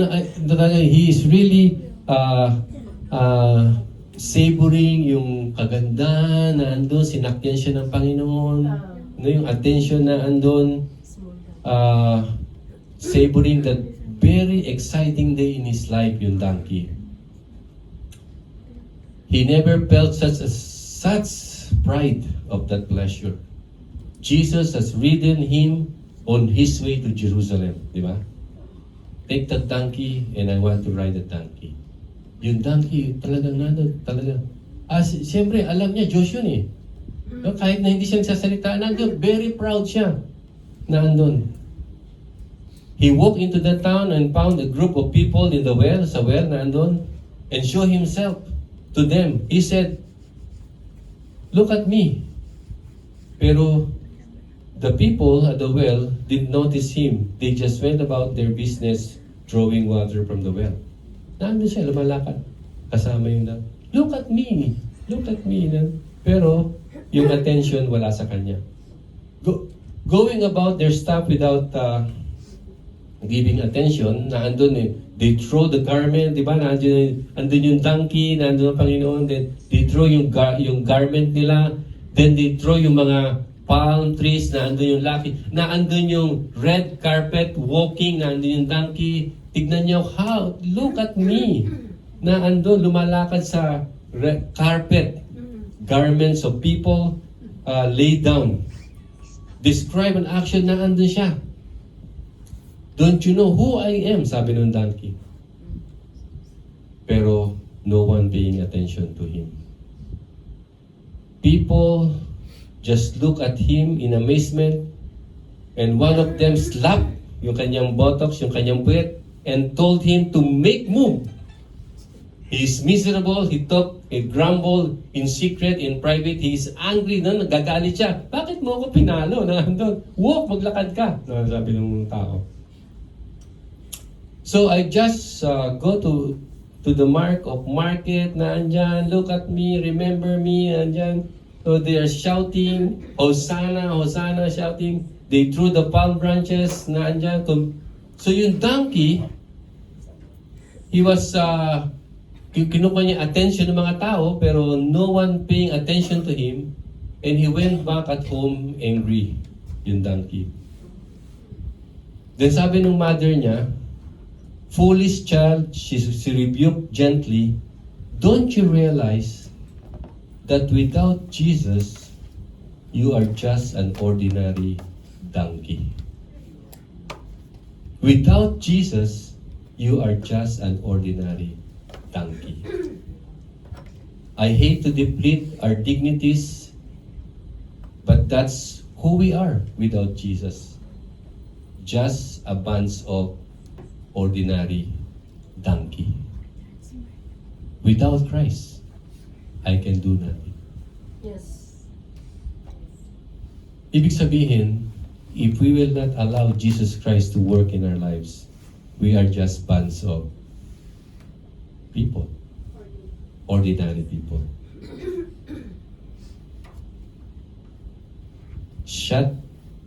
S1: he is really savoring yung kaganda na andun. Sinakyan siya ng Panginoon. Yung attention na andun. Savoring that very exciting day in his life, yung donkey. He never felt such pride of that pleasure. Jesus has ridden him on his way to Jerusalem, di ba? Take that donkey and I want to ride that donkey. Yung donkey, talagang siyempre, alam niya, Diyos yun No, kahit na hindi siya nagsasalita, nandun, very proud siya na andun. He walked into the town and found a group of people in the well, sa well na andun, and showed himself to them. He said, look at me. Pero the people at the well didn't notice him. They just went about their business drawing water from the well. Nandun siya, lumalakad. Kasama yung look at me. Look at me. Pero yung attention wala sa kanya. Going about their stuff without giving attention, na andun they throw the garment, di ba? Andun yung donkey, nandun ang Panginoon, then they throw yung garment nila, then they throw yung mga palm trees, na andun yung lucky, na andun yung red carpet walking, na andun yung donkey. Tignan nyo, look at me, na andun, lumalakad sa red carpet, garments of people laid down. Describe an action na andun siya. Don't you know who I am? Sabi ng donkey. Pero no one paying attention to him. People just look at him in amazement, and one of them slapped yung kanyang buttocks, yung kanyang puwet, and told him to make move. He is miserable, he talked, he grumbled in secret, in private, he is angry, nagagalit siya. Bakit mo ako pinalo? Walk, maglakad ka. Sabi ng tao. So I just go to the mark of market na andyan, look at me, remember me, andyan. So they are shouting, Hosanna, Hosanna, shouting. They threw the palm branches na andyan. So yung donkey, he was, kinuha niya attention ng mga tao, pero no one paying attention to him. And he went back at home angry, yung donkey. Then sabi ng mother niya, foolish child, she rebuked gently, don't you realize that without Jesus, you are just an ordinary donkey? Without Jesus, you are just an ordinary donkey. I hate to deplete our dignities, but that's who we are without Jesus. Just a bunch of ordinary donkey. Without Christ, I can do nothing.
S3: Yes.
S1: Ibig sabihin, if we will not allow Jesus Christ to work in our lives, we are just bunch of people, ordinary people. Shut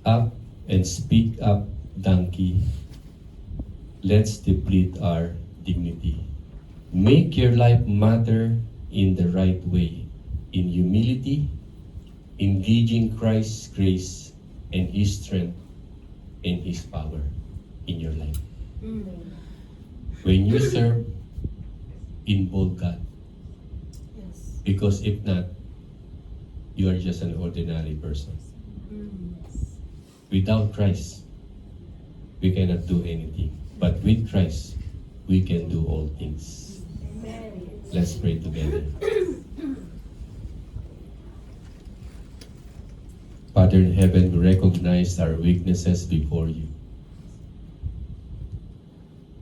S1: up and speak up, donkey. Let's deplete our dignity. Make your life matter in the right way, in humility, engaging Christ's grace and His strength and His power in your life. When you serve, involve God.
S3: Yes.
S1: Because if not, you are just an ordinary person. Without Christ, we cannot do anything. But with Christ, we can do all things.
S3: Amen.
S1: Let's pray together. Father in heaven, we recognize our weaknesses before you.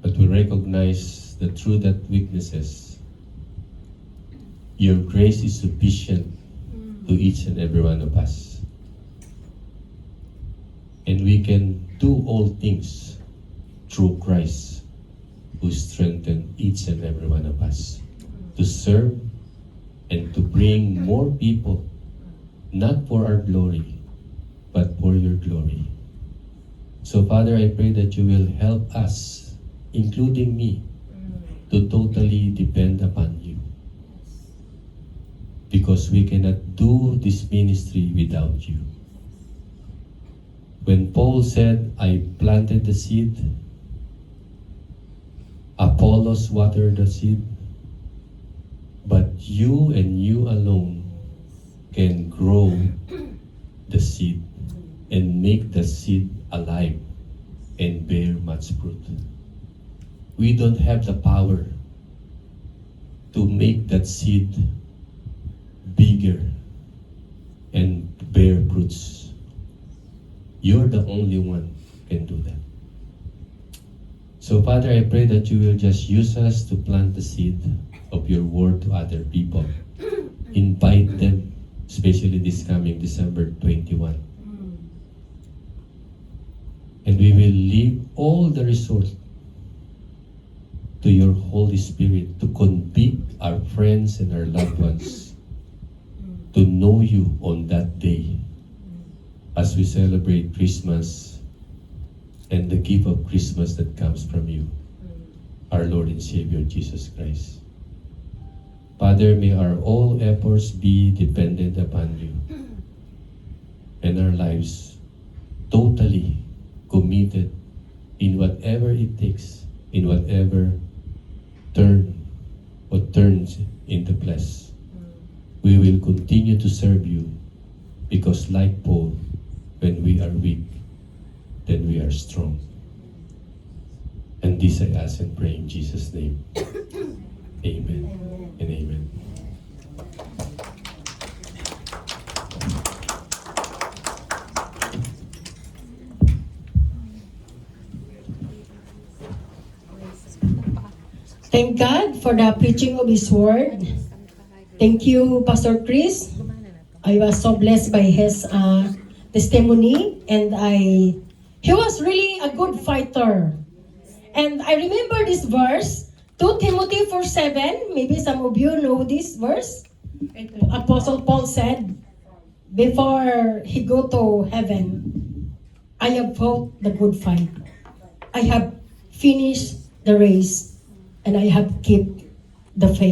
S1: But we recognize that through that weaknesses, your grace is sufficient to each and every one of us. And we can do all things through Christ, who strengthened each and every one of us to serve and to bring more people, not for our glory, but for your glory. So Father, I pray that you will help us, including me, to totally depend upon you. Because we cannot do this ministry without you. When Paul said, I planted the seed, Apollos watered the seed, but you and you alone can grow the seed and make the seed alive and bear much fruit. We don't have the power to make that seed bigger and bear fruits. You're the only one who can do that. So Father, I pray that you will just use us to plant the seed of your word to other people. Invite them, especially this coming December 21. And we will leave all the resource to your Holy Spirit to convict our friends and our loved ones to know you on that day as we celebrate Christmas and the gift of Christmas that comes from you, our Lord and Savior Jesus Christ. Father, may our all efforts be dependent upon you and our lives totally committed in whatever it takes, in whatever turns into flesh. We will continue to serve you because like Paul, when we are weak, then we are strong. And this I ask and pray in Jesus' name. Amen and amen.
S4: Thank God for the preaching of His Word. Thank you, Pastor Chris. I was so blessed by his testimony, and he was really a good fighter. And I remember this verse, 2 Timothy 4:7. Maybe some of you know this verse. Apostle Paul said, before he go to heaven, I have fought the good fight. I have finished the race, and I have kept the faith.